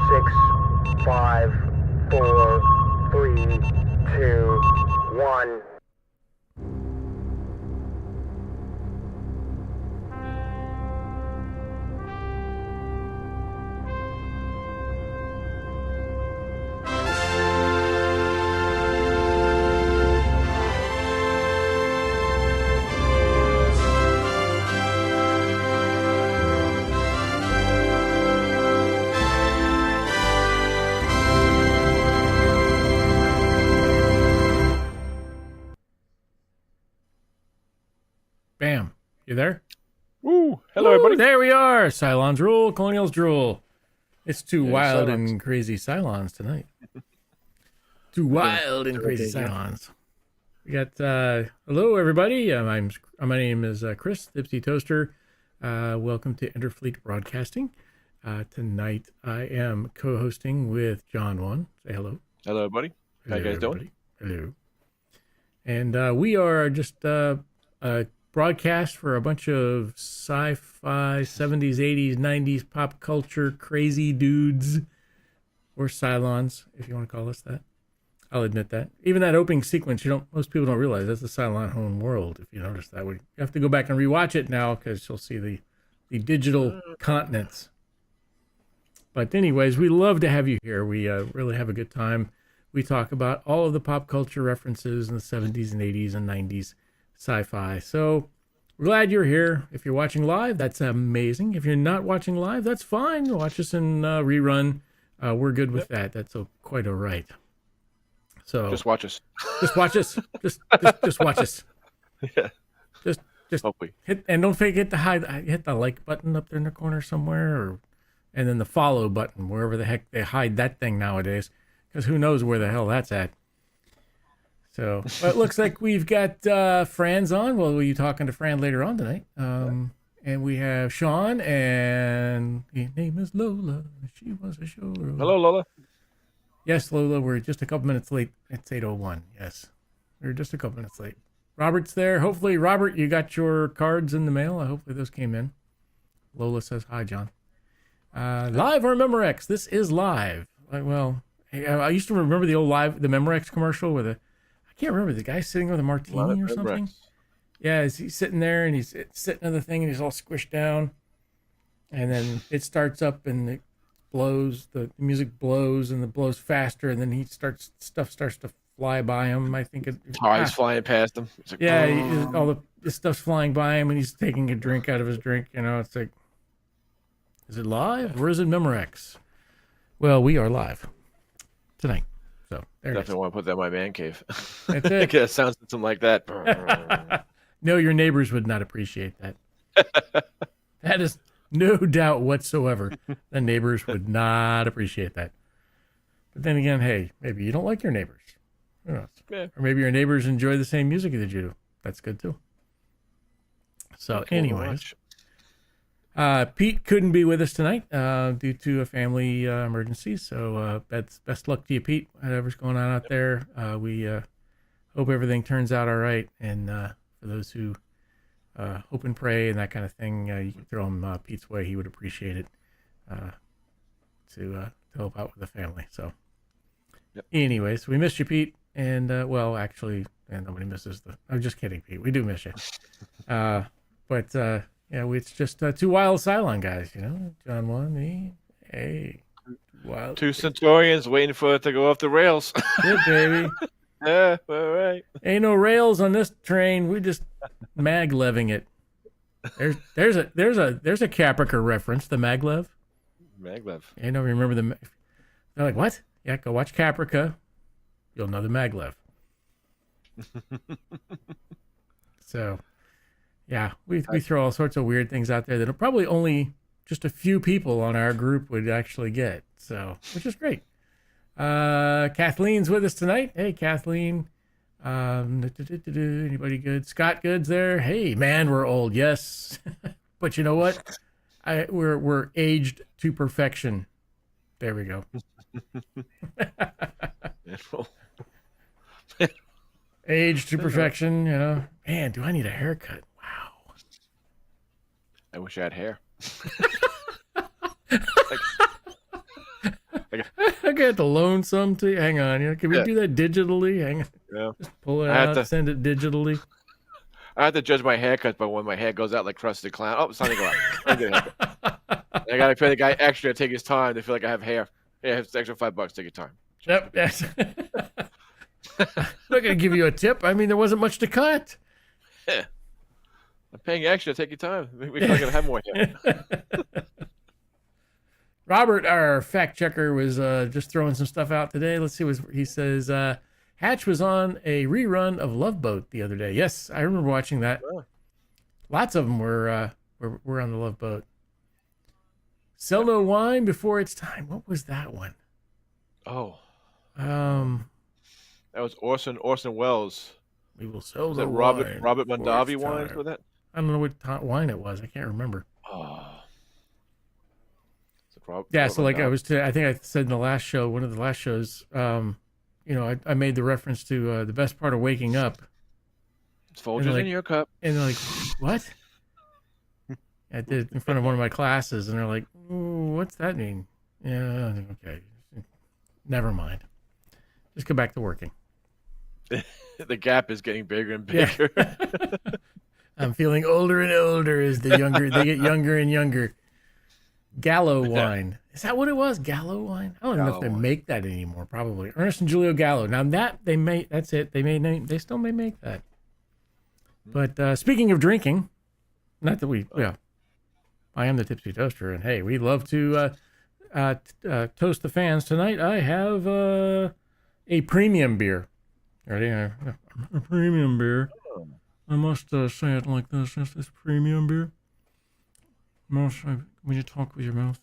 6, 5, 4, 3, 2, 1. Bam. You there? Woo! Hello, everybody. There we are. Cylons rule, Colonials drool. It's too Yeah, wild Cylons. and crazy Cylons tonight. Too wild and crazy Cylons. We got, hello, everybody. My name is Chris, Tipsy Toaster. Welcome to Interfleet Broadcasting. Tonight, I am co-hosting with John One. Say hello. Hello, everybody. How you guys doing? Hello. And we are just a broadcast for a bunch of sci-fi, 70s, 80s, 90s pop culture crazy dudes, or Cylons, if you want to call us that. I'll admit that. Even that opening sequence, most people don't realize that's the Cylon home world. If you notice that, you have to go back and rewatch it now because you'll see the digital continents. But anyways, we love to have you here. We really have a good time. We talk about all of the pop culture references in the 70s and 80s and 90s sci-fi. So we're glad you're here. If you're watching live, that's amazing. If you're not watching live, that's fine. Watch us in rerun. We're good with that. That's quite all right. So just watch us. Just watch us. Just watch us. Yeah. Just hopefully hit, and don't forget to hit the like button up there in the corner somewhere, and then the follow button wherever the heck they hide that thing nowadays, because who knows where the hell that's at. So, but it looks like we've got Fran's on. Well, we'll be talking to Fran later on tonight. And we have Sean, and her name is Lola. She was a show. Hello, Lola. Yes, Lola, we're just a couple minutes late. It's 8:01. Yes, we're just a couple minutes late. Robert's there. Hopefully, Robert, you got your cards in the mail. Hopefully those came in. Lola says, hi, John. Live or Memorex? This is live. Well, I used to remember the old the Memorex commercial with I can't remember, the guy sitting with a martini or something. Yeah, he's sitting there and he's sitting on the thing and he's all squished down. And then it starts up and it blows, the music blows and it blows faster, and then stuff starts to fly by him. I think He's flying past him. Like, yeah, all this stuff's flying by him and he's taking a drink out of his drink. It's like, is it live or is it Memorex? Well, we are live tonight. So there definitely want to put that in my man cave. That's it. It sounds something like that. No, your neighbors would not appreciate that. That is no doubt whatsoever. The neighbors would not appreciate that. But then again, hey, maybe you don't like your neighbors. Who knows? Yeah. Or maybe your neighbors enjoy the same music that you do. That's good too. So anyways, Pete couldn't be with us tonight due to a family emergency. So best luck to you, Pete. Whatever's going on out there, we hope everything turns out all right. And for those who hope and pray and that kind of thing, you can throw him Pete's way. He would appreciate it to help out with the family. So, anyways, we miss you, Pete. And well, actually, nobody misses I'm just kidding, Pete. We do miss you. But yeah, it's just two wild Cylon guys, John One, me, hey, wild. Two Centaurians waiting for it to go off the rails. Yeah, baby. Yeah, all right. Ain't no rails on this train. We just magleving it. There's a Caprica reference. The maglev. Maglev. Remember they're like, what? Yeah, go watch Caprica. You'll know the maglev. So. Yeah, we throw all sorts of weird things out there that probably only just a few people on our group would actually get. So, which is great. Kathleen's with us tonight. Hey, Kathleen. Anybody good? Scott Good's there. Hey, man, we're old. Yes, but you know what? We're aged to perfection. There we go. Aged to perfection. Man, do I need a haircut? I wish I had hair. I got to loan some to you. Hang on. Can we do that digitally? Hang on. Yeah. Just pull it I have out, to- send it digitally. I have to judge my haircut, but when my hair goes out like Krusty Clown, oh, it's time to go out. I get a haircut. I gotta pay the guy extra to take his time to feel like I have hair. Yeah, it's extra $5. Take your time. Yep. Yes. I'm not going to give you a tip. I mean, there wasn't much to cut. Yeah. I'm paying you extra. Take your time. We're not gonna have more hair. Robert, our fact checker, was just throwing some stuff out today. Let's see what he says. Hatch was on a rerun of Love Boat the other day. Yes, I remember watching that. Oh. Lots of them were on the Love Boat. Sell No Wine Before It's Time. What was that one? Oh, Um, that was Orson Welles. we will sell Was the that wine Robert before Mondavi it's wines time. with that? I don't know what wine it was. I can't remember. Oh. Yeah, so like I think I said in the last show, one of the last shows, I made the reference to the best part of waking up. It's Folgers in your cup. And they're like, what? I did it in front of one of my classes, and they're like, "Ooh, what's that mean?" Yeah, okay. Never mind. Just go back to working. The gap is getting bigger and bigger. Yeah. I'm feeling older and older as they get younger and younger. Gallo wine. Is that what it was? Gallo wine? I don't even know if they make that anymore, probably. Ernest and Julio Gallo. Now that's it. They still may make that. But speaking of drinking, not that I am the Tipsy Toaster, and hey, we love to toast the fans. Tonight I have a premium beer. Ready? A premium beer. I must say it like this. This is premium beer. When you talk with your mouth.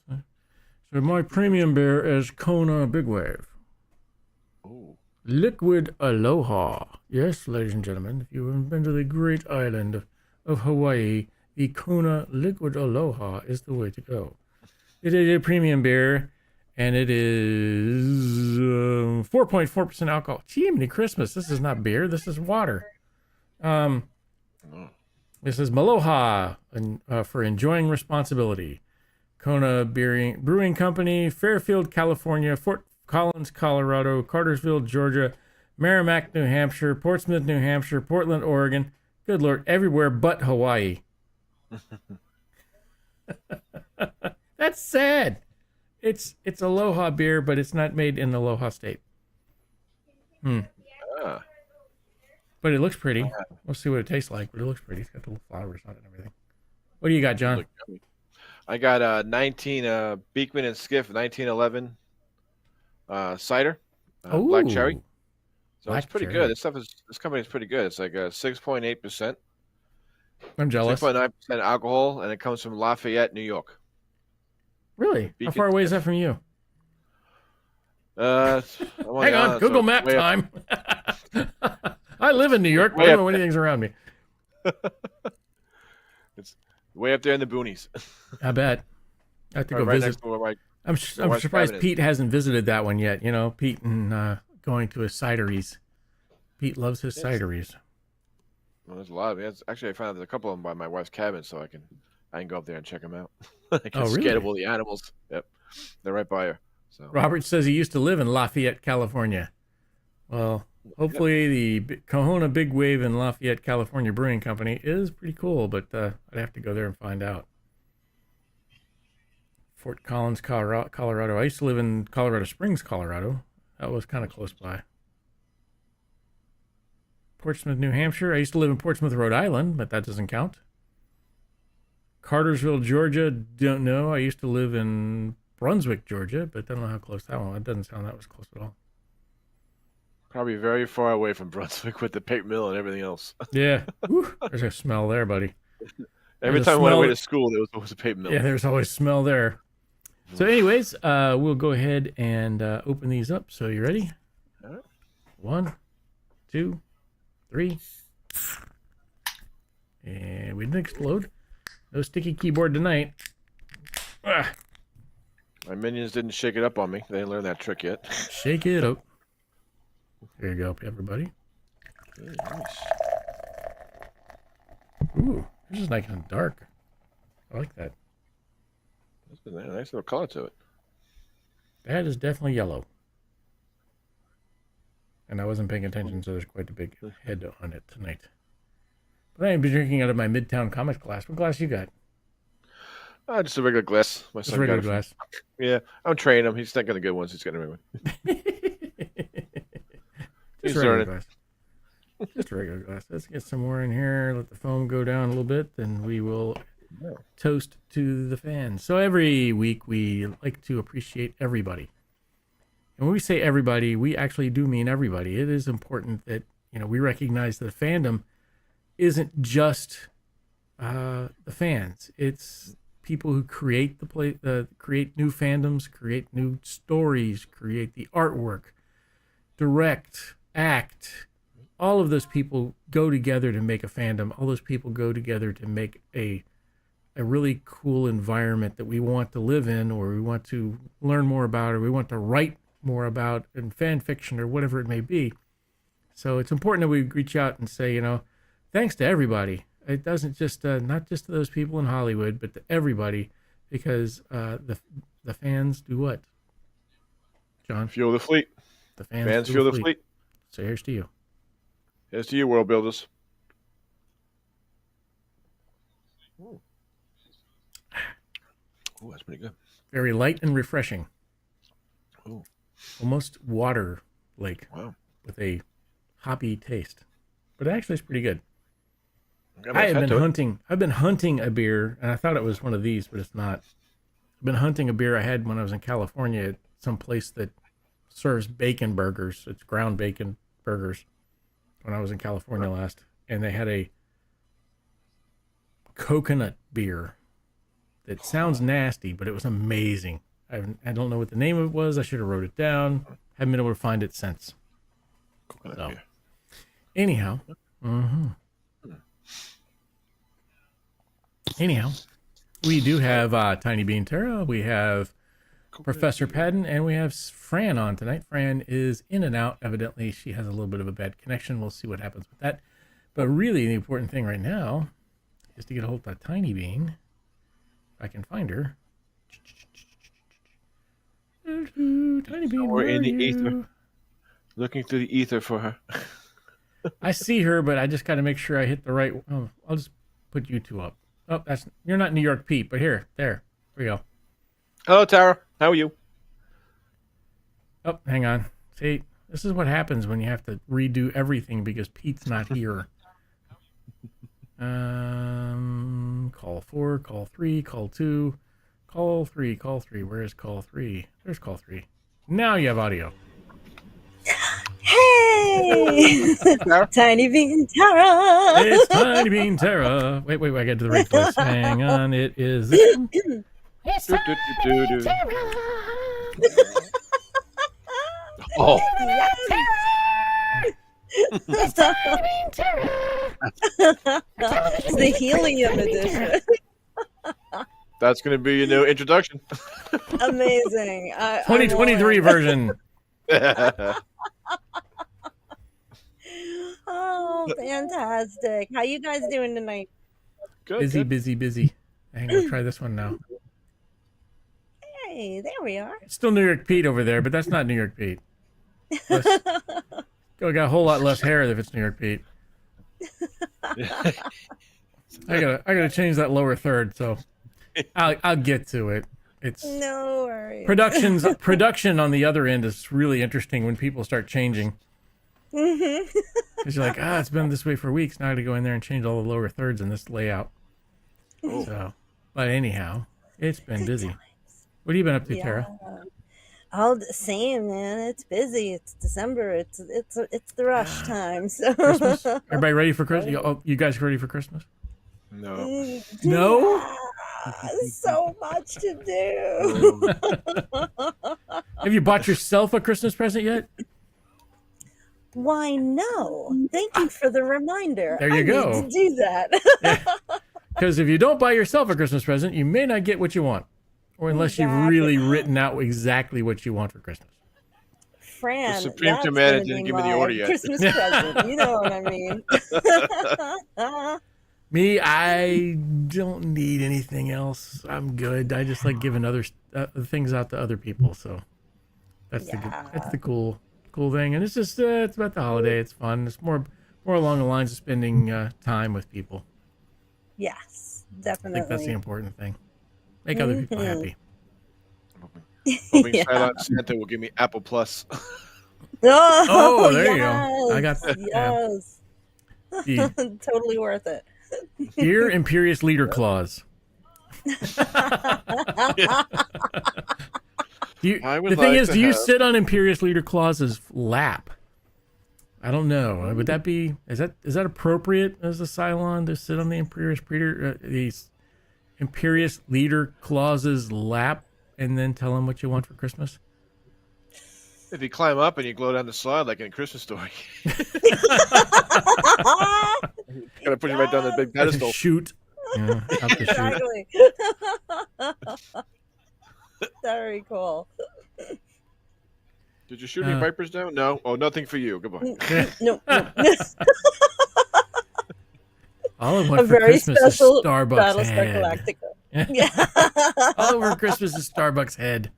So my premium beer is Kona Big Wave. Ooh. Liquid Aloha. Yes, ladies and gentlemen, if you have been to the great island of Hawaii, the Kona Liquid Aloha is the way to go. It is a premium beer, and it is 4.4% alcohol. Gee, many Christmas. This is not beer. This is water. This is Maloha for enjoying responsibility. Kona Brewing Company, Fairfield, California, Fort Collins, Colorado, Cartersville, Georgia, Merrimack, New Hampshire, Portsmouth, New Hampshire, Portland, Oregon. Good Lord, everywhere but Hawaii. That's sad. It's Aloha beer, but it's not made in Aloha State. Ah. But it looks pretty. We'll see what it tastes like, but it looks pretty. It's got the little flowers on it and everything. What do you got, John? I got 19 Beekman and Skiff 1911 cider, black cherry. So Black it's pretty cherry. good. This company is pretty good. It's like 6.8%, I'm jealous. 6.9% alcohol, and it comes from Lafayette, New York. Really? How Beacon far away is that from you? I'm Hang on, Google Map time. I live in New York, but I don't know anything's around me. It's way up there in the boonies. I bet. I have to go right visit. next to where my I'm wife's surprised cabin is. Pete hasn't visited that one yet. Pete and going to his cideries. Pete loves his cideries. Well, there's a lot of it. Actually, I found a couple of them by my wife's cabin, so I can go up there and check them out. I can Oh, really? schedule the animals. Yep, they're right by her. So Robert says he used to live in Lafayette, California. Well, hopefully the Kona Big Wave in Lafayette, California Brewing Company is pretty cool, but I'd have to go there and find out. Fort Collins, Colorado. I used to live in Colorado Springs, Colorado. That was kind of close by. Portsmouth, New Hampshire. I used to live in Portsmouth, Rhode Island, but that doesn't count. Cartersville, Georgia. Don't know. I used to live in Brunswick, Georgia, but I don't know how close that one was. It doesn't sound that was close at all. probably very far away from Brunswick with the paper mill and everything else. Yeah. Whew, there's a smell there, buddy. Every There's a time I went away smell- to school, there was always a paper mill. Yeah, there's always smell there. So anyways, we'll go ahead and open these up. So you ready? All right. 1, 2, 3. And we didn't explode. No sticky keyboard tonight. Ah, My minions didn't shake it up on me. They didn't learn that trick yet. shake it up. There you go, everybody. Very nice. Ooh, this is nice and dark. I like that. That's a nice little color to it. That is definitely yellow. And I wasn't paying attention, so there's quite a big head on it tonight. But I am drinking out of my Midtown Comics glass. What glass you got? Just a regular glass. My Just son a regular got it glass. Yeah, I'm training him. He's not getting the good ones. He's getting the right one. Just a regular glass. Just a regular glass. Let's get some more in here. Let the foam go down a little bit, then we will toast to the fans. So every week we like to appreciate everybody. And when we say everybody, we actually do mean everybody. It is important that, you know, we recognize that the fandom isn't just the fans. It's people who create create new fandoms, create new stories, create the artwork, direct, act. All of those people go together to make a fandom. All those people go together to make a really cool environment that we want to live in, or we want to learn more about, or we want to write more about in fan fiction or whatever it may be. So it's important that we reach out and say, you know, thanks to everybody. It doesn't just not just to those people in Hollywood, but to everybody, because the fans do what? John? Fuel the fleet. The fans fuel the fleet. So here's to you. Here's to you, world builders. Ooh, that's pretty good. Very light and refreshing. Ooh. Almost water lake. Wow. With a hoppy taste. But actually it's pretty good. I've been hunting a beer, and I thought it was one of these, but it's not. I've been hunting a beer I had when I was in California at some place that serves bacon burgers. It's ground bacon burgers when I was in California last. And they had a coconut beer that sounds nasty, but it was amazing. I don't know what the name of it was. I should have wrote it down. Haven't been able to find it since. Coconut beer. Anyhow. Anyhow, we do have Tiny Bean Tara, we have Professor Paddon, and we have Fran on tonight. Fran is in and out. Evidently, she has a little bit of a bad connection. We'll see what happens with that. But really, the important thing right now is to get a hold of that Tiny Bean. If I can find her. Tiny Bean, We're in the ether. Looking through the ether for her. I see her, but I just got to make sure I hit the right. Oh, I'll just put you two up. Oh, you're not New York Pete, but there we go. Hello, Tara. How are you? Oh, hang on. See, this is what happens when you have to redo everything because Pete's not here. Call 4, call 3, call 2, call 3, call 3. Where is call 3? There's call 3. Now you have audio. Hey! Tiny Bean Tara! It's Tiny Bean Tara. Wait, I got to the right place. Hang on, it is... It's Tiny Bean Tara! Oh. It's Tiny Bean Tara! It's the helium edition. That's going to be your new introduction. Amazing. 2023 version. Oh, fantastic. How you guys doing tonight? Good. Busy. Hang on, try this one now. Hey, there we are. It's still New York Pete over there, but that's not New York Pete. I got a whole lot less hair if it's New York Pete. I gotta change that lower third, so I'll get to it. It's No worries. Production on the other end is really interesting when people start changing. Because you're like, it's been this way for weeks. Now I got to go in there and change all the lower thirds in this layout. Oh. So, but anyhow, it's been busy. What have you been up to, Tara? All the same, man. It's busy. It's December. It's the rush time. So Christmas? Everybody ready for Christmas? You guys ready for Christmas? No. No? So much to do. Have you bought yourself a Christmas present yet? Why, no. Thank you for the reminder. There you go. I need to do that. Because if you don't buy yourself a Christmas present, you may not get what you want. Or unless you've really written out exactly what you want for Christmas. Fran, The Supreme that's Commander gonna didn't be give me the my order yet. Christmas present. You know what I mean. Me, I don't need anything else. I'm good. I just like giving other things out to other people. So That's Yeah. that's the cool thing, and it's just it's about the holiday. It's fun. It's more along the lines of spending time with people. Yes, I think that's the definitely. important thing. Make other people happy. Hoping Yeah. Cylon Santa will give me Apple Plus. Oh, Oh, there you go. I got yes. the Totally worth it. Dear Imperious Leader clause. I would The thing like is, to do you have- sit on Imperious Leader Claus's lap? I don't know. Would that be is that appropriate as a Cylon to sit on the Imperious Leader Claus's lap and then tell him what you want for Christmas? If you climb up and you glow down the slide like in a Christmas Story, gotta push you right down the big pedestal. Shoot. Yeah, out the chute. Exactly. Very cool. Did you shoot any Vipers down? No. Oh, nothing for you. Goodbye. No. All I A want for very Christmas is special Starbucks Battlestar head. Galactica. Yeah. All over Christmas is Starbucks head.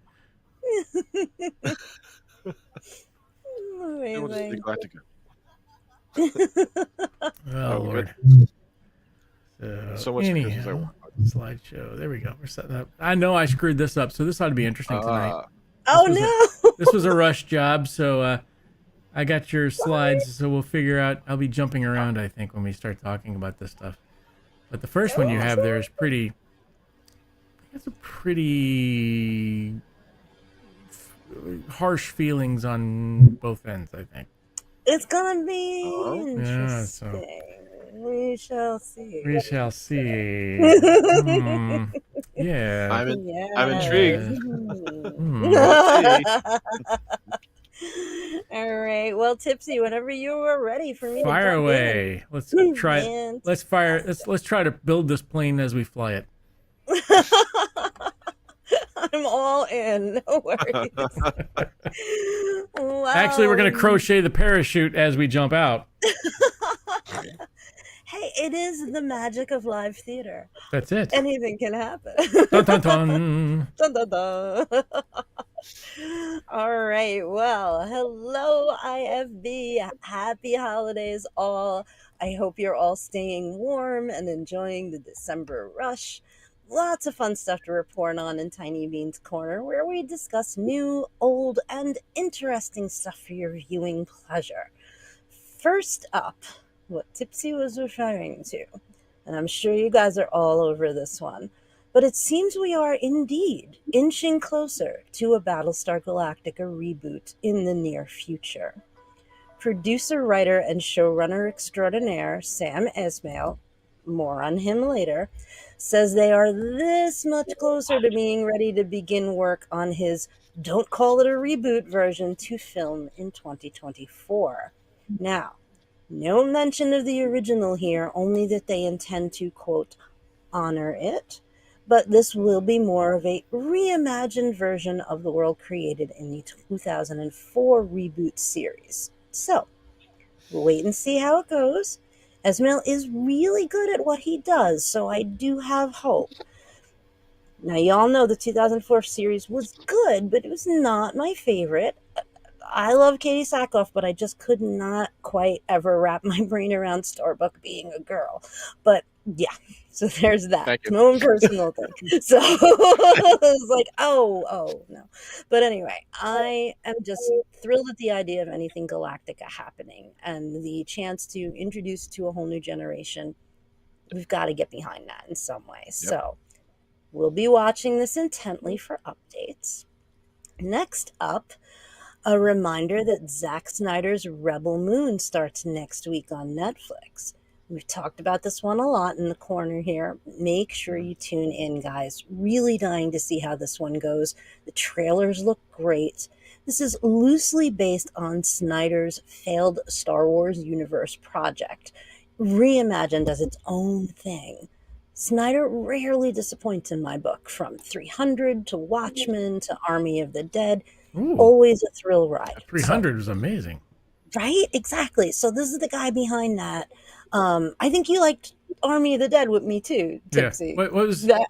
It was Amazing. Galactica. Oh, Lord. So much Christmas I anyhow, want. slideshow. There we go. We're setting up. I know I screwed this up, so this ought to be interesting tonight. Oh was no. This was a rush job, so I got your slides, so we'll figure out. I'll be jumping around, I think, when we start talking about this stuff. But the first one you have there is pretty. It's a pretty harsh feelings on both ends, I think. It's gonna be Yeah, interesting. so We shall see. we shall see. Yeah. I'm intrigued. All right. Well, Tipsy, whenever you are ready for me Fire to jump away. Let's try. And- Let's fire. Let's try to build this plane as we fly it. I'm all in. No worries. Wow. Actually, we're gonna crochet the parachute as we jump out. Hey, it is the magic of live theater. That's it. Anything can happen. Dun, dun, dun. Dun, dun, dun. All right. Well, hello, IFB. Happy holidays, all. I hope you're all staying warm and enjoying the December rush. Lots of fun stuff to report on in Tiny Bean's Corner, where we discuss new, old, and interesting stuff for your viewing pleasure. First up, what Tipsy was referring to, and I'm sure you guys are all over this one, but it seems we are indeed inching closer to a Battlestar Galactica reboot in the near future. Producer, writer, and showrunner extraordinaire Sam Esmail, more on him later, says they are this much closer to being ready to begin work on his Don't Call It a Reboot version to film in 2024. Now, no mention of the original here, only that they intend to, quote, honor it, but this will be more of a reimagined version of the world created in the 2004 reboot series. So, we'll wait and see how it goes. Esmail is really good at what he does, so I do have hope. Now, y'all know the 2004 series was good, but it was not my favorite. I love Katie Sackhoff, but I just could not quite ever wrap my brain around Starbuck being a girl. But yeah, so there's that. Thank you. My own personal thing. So it's like, oh, no. But anyway, I am just thrilled at the idea of anything Galactica happening and the chance to introduce to a whole new generation. We've got to get behind that in some way. Yep. So we'll be watching this intently for updates. Next up, a reminder that Zack Snyder's Rebel Moon starts next week on Netflix. We've talked about this one a lot in the corner here. Make sure you tune in, guys. Really dying to see how this one goes. The trailers look great. This is loosely based on Snyder's failed Star Wars universe project, reimagined as its own thing. Snyder rarely disappoints in my book, from 300 to Watchmen to Army of the Dead. Ooh, Always a thrill ride. 300 was amazing. Right? Exactly. So this is the guy behind that. I think you liked Army of the Dead with me too, Tipsy. Yeah. What was? That-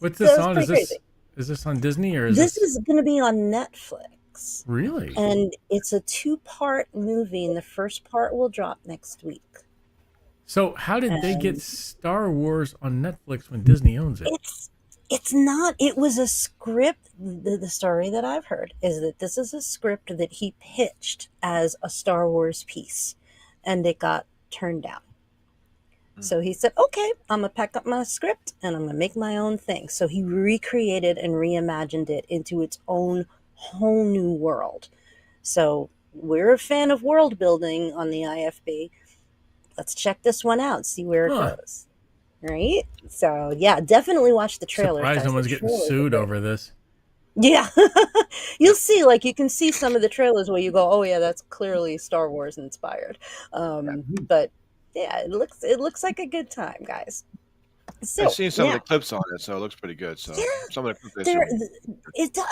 What's that this was on? pretty crazy. Is this on Disney or is This is going to be on Netflix. Netflix. Really? And it's a 2-part movie, and the first part will drop next week. So how did they get And Star Wars on Netflix when Disney owns it? it's not. It was a script. The story that I've heard is that this is a script that he pitched as a Star Wars piece, and it got turned down. So he said, okay, I'm going to pack up my script and I'm going to make my own thing. So he recreated and reimagined it into its own whole new world. So we're a fan of world building on the IFB. Let's check this one out, see where it goes. Right? So yeah, definitely watch the trailer. Surprised someone's getting sued over this. Yeah. You'll see, like, you can see some of the trailers where you go, oh yeah, that's clearly Star Wars inspired. But yeah, it looks like a good time, guys. So, I've seen some of the clips on it, so it looks pretty good. So some of the clips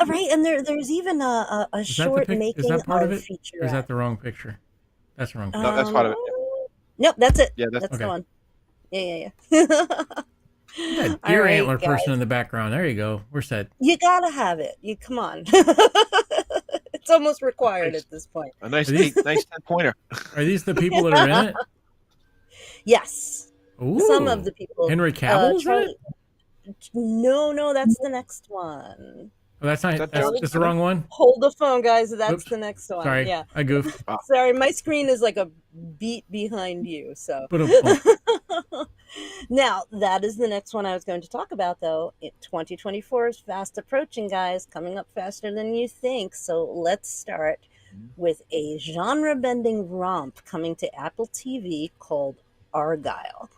right, and there's even a short making is that part of it? feature. Or is that the wrong picture? That's the wrong picture. No, that's part of it. Nope, that's it. Yeah, that's okay. the one. Yeah. Yeah, deer antler person in the background. There you go. We're set. You gotta have it. You come on. It's almost required at this point. A nice 10-pointer. Are these the people that are in it? Yes. Ooh. Some of the people. Henry Cavill's in it? No, that's the next one. Oh, that's not. That's the wrong one. Hold the phone, guys. That's Oops. the next one. Sorry, Yeah. I goofed. Sorry, my screen is like a beat behind you. So. Now, that is the next one I was going to talk about, though. 2024 is fast approaching, guys. Coming up faster than you think. So let's start with a genre-bending romp coming to Apple TV called Argyle.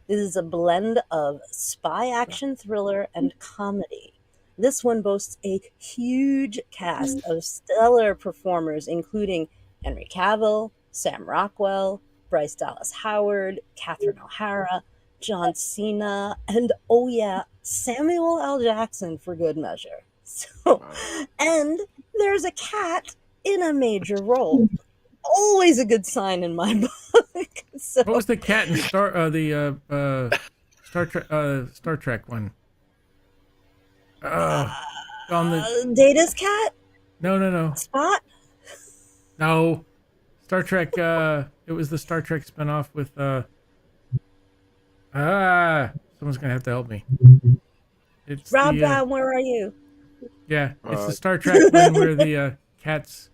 This is a blend of spy action thriller and comedy. This one boasts a huge cast of stellar performers, including Henry Cavill, Sam Rockwell, Bryce Dallas Howard, Catherine O'Hara, John Cena, and oh yeah, Samuel L. Jackson for good measure. So, and there's a cat in a major role. Always a good sign in my book. So, what was the cat in Star Trek one? On the Data's cat? No. Spot? No. Star Trek. It was the Star Trek spinoff with. Someone's gonna have to help me. It's Rob, where are you? Yeah, it's the Star Trek one where the cats.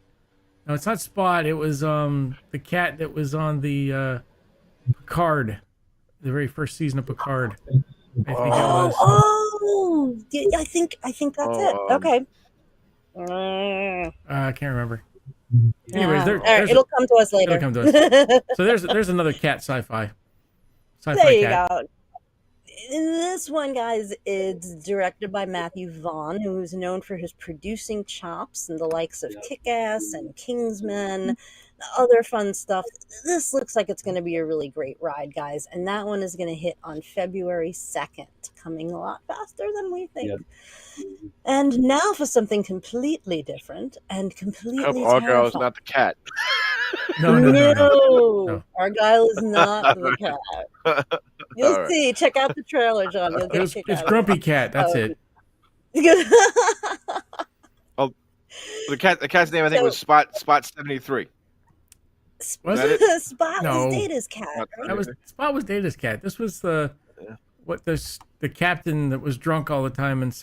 No, it's not Spot. It was the cat that was on the Picard, the very first season of Picard. I think it was. Oh, I think that's it. Okay. I can't remember. Anyways, all right, it'll come to us later. It'll come to us. So there's another cat sci-fi there you cat. go. This one, guys, is directed by Matthew Vaughn, who is known for his producing chops and the likes of Kick-Ass and Kingsman, other fun stuff. This looks like it's going to be a really great ride, guys, and that one is going to hit on February 2nd, coming a lot faster than we think. Yeah. And now for something completely different and completely terrifying. Argyle is not the cat. No. Argyle is not the cat. You'll see. Check out the trailer, John. You'll get it's Grumpy Cat. That's it. Oh, the cat's name I think was Spot 73. Was it? Spot was Data's cat. Right? Spot was Data's cat. This was the captain that was drunk all the time and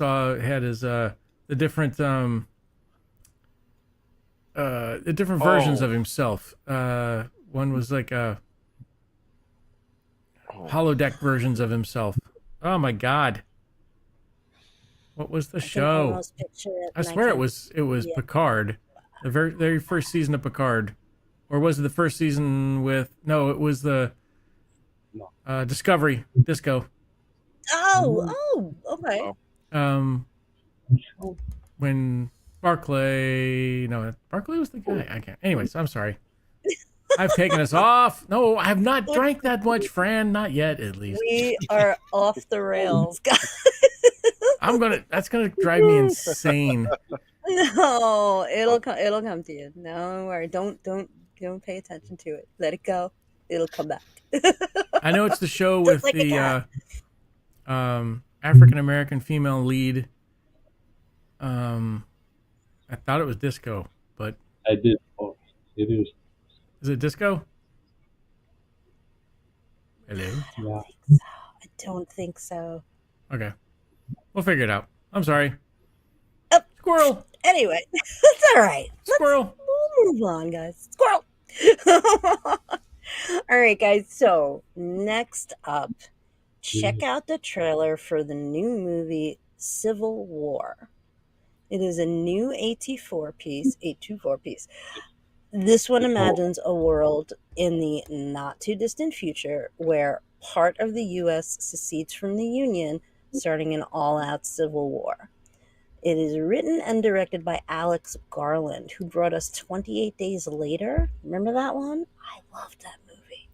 had his the different versions of himself. One was like a holodeck versions of himself. Oh my God! What was the show? I swear it was Picard, the very first season of Picard, or was it the first season with? No, it was the Discovery Disco. Oh, okay. When Barclay was the guy. I can't. Anyways, I'm sorry. I've taken us off. No, I have not drank that much, Fran. Not yet, at least. We are off the rails, guys. That's gonna drive me insane. No, it'll come to you. No worry. Don't pay attention to it. Let it go. It'll come back. I know it's the show with like the African American female lead. I thought it was Disco. but I did. Oh, it is. is it disco? Hello. Yeah. I don't think so. Okay, we'll figure it out. I'm sorry. Oh, Squirrel. anyway, it's all right. Squirrel. We'll move on, guys. Squirrel. All right, guys. So next up, check out the trailer for the new movie Civil War. It is a new A24 piece. This one imagines a world in the not too distant future where part of the US secedes from the Union, starting an all out civil war. It is written and directed by Alex Garland, who brought us 28 Days Later. Remember that one? I loved that movie.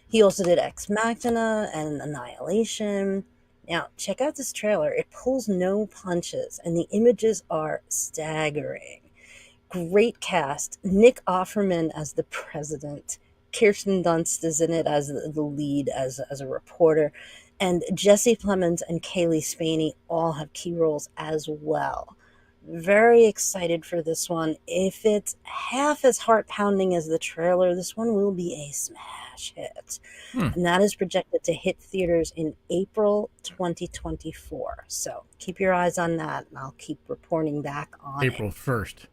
He also did Ex Machina and Annihilation. Now, check out this trailer. It pulls no punches, and the images are staggering. Great cast. Nick Offerman as the president. Kirsten Dunst is in it as the lead, as a reporter. And Jesse Plemons and Kaylee Spaney all have key roles as well. Very excited for this one. If it's half as heart-pounding as the trailer, this one will be a smash hit. And that is projected to hit theaters in April 2024. So keep your eyes on that, and I'll keep reporting back on April 1st.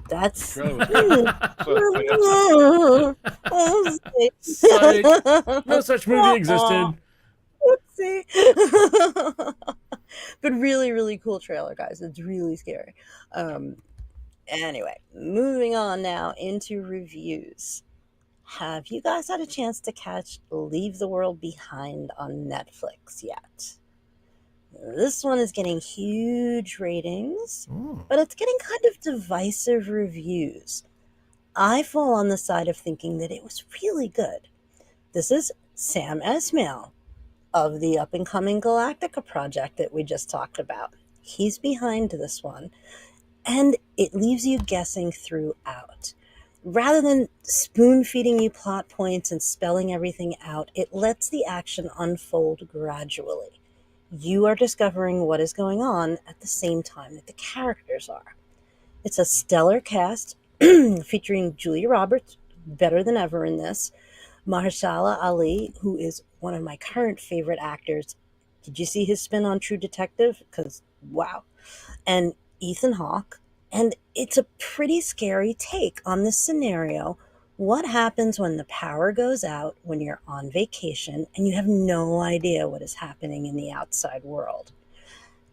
That's Trailer was Psych. No such movie existed. Oopsie. But really, really cool trailer, guys. It's really scary. Anyway, moving on now into reviews. Have you guys had a chance to catch Leave the World Behind on Netflix yet? This one is getting huge ratings, but it's getting kind of divisive reviews. I fall on the side of thinking that it was really good. This is Sam Esmail of the up-and-coming Galactica project that we just talked about. He's behind this one, and it leaves you guessing throughout. Rather than spoon-feeding you plot points and spelling everything out, it lets the action unfold gradually. You are discovering what is going on at the same time that the characters are. It's a stellar cast featuring Julia Roberts, better than ever in this, Mahershala Ali, who is one of my current favorite actors. Did you see his spin on True Detective? Because, wow. And Ethan Hawke. And it's a pretty scary take on this scenario. What happens when the power goes out when you're on vacation and you have no idea what is happening in the outside world?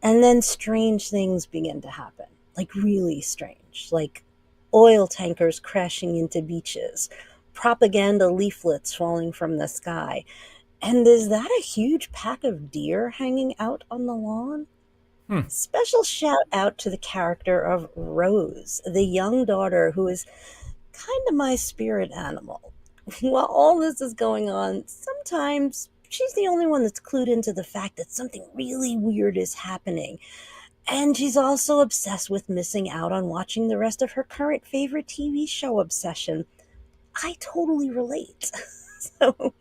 And then strange things begin to happen, like really strange, like oil tankers crashing into beaches, propaganda leaflets falling from the sky. And is that a huge pack of deer hanging out on the lawn? Special shout out to the character of Rose, the young daughter who is kind of my spirit animal. While all this is going on, sometimes she's the only one that's clued into the fact that something really weird is happening. And she's also obsessed with missing out on watching the rest of her current favorite TV show obsession. I totally relate. So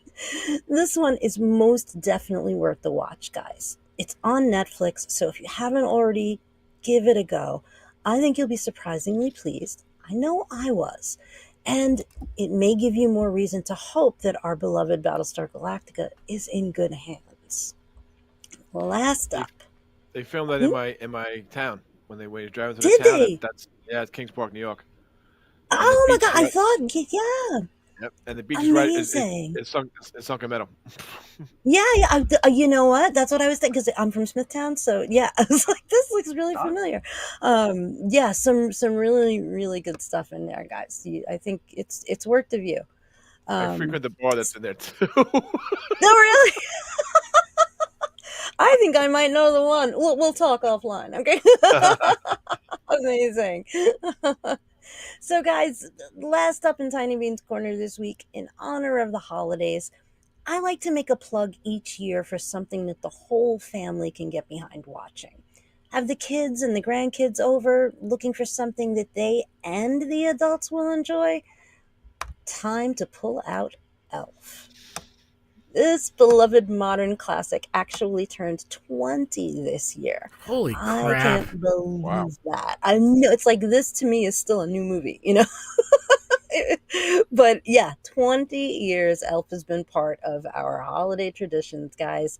this one is most definitely worth the watch, guys. It's on Netflix, so if you haven't already, give it a go. I think you'll be surprisingly pleased. I know I was. And it may give you more reason to hope that our beloved Battlestar Galactica is in good hands. Last up. They filmed that in my town when they were driving through Did the town. they? It's Kings Park, New York. Oh my beach God, is I right- thought, yeah. Yep, and the beach is right. Amazing. It's sunk in metal. Yeah, you know what? That's what I was thinking, because I'm from Smithtown, so yeah, I was like, this looks really familiar. Yeah, some really, really good stuff in there, guys. I think it's worth the view. I frequent the bar that's in there too. No, really? I think I might know the one. We'll talk offline, okay? Amazing. So, guys, last up in Tiny Beans Corner this week, in honor of the holidays, I like to make a plug each year for something that the whole family can get behind watching. Have the kids and the grandkids over looking for something that they and the adults will enjoy? Time to pull out Elf. This beloved modern classic actually turned 20 this year. Holy I crap. can't Wow. believe that. I know it's like this to me is still a new movie, you know? But yeah, 20 years Elf has been part of our holiday traditions, guys.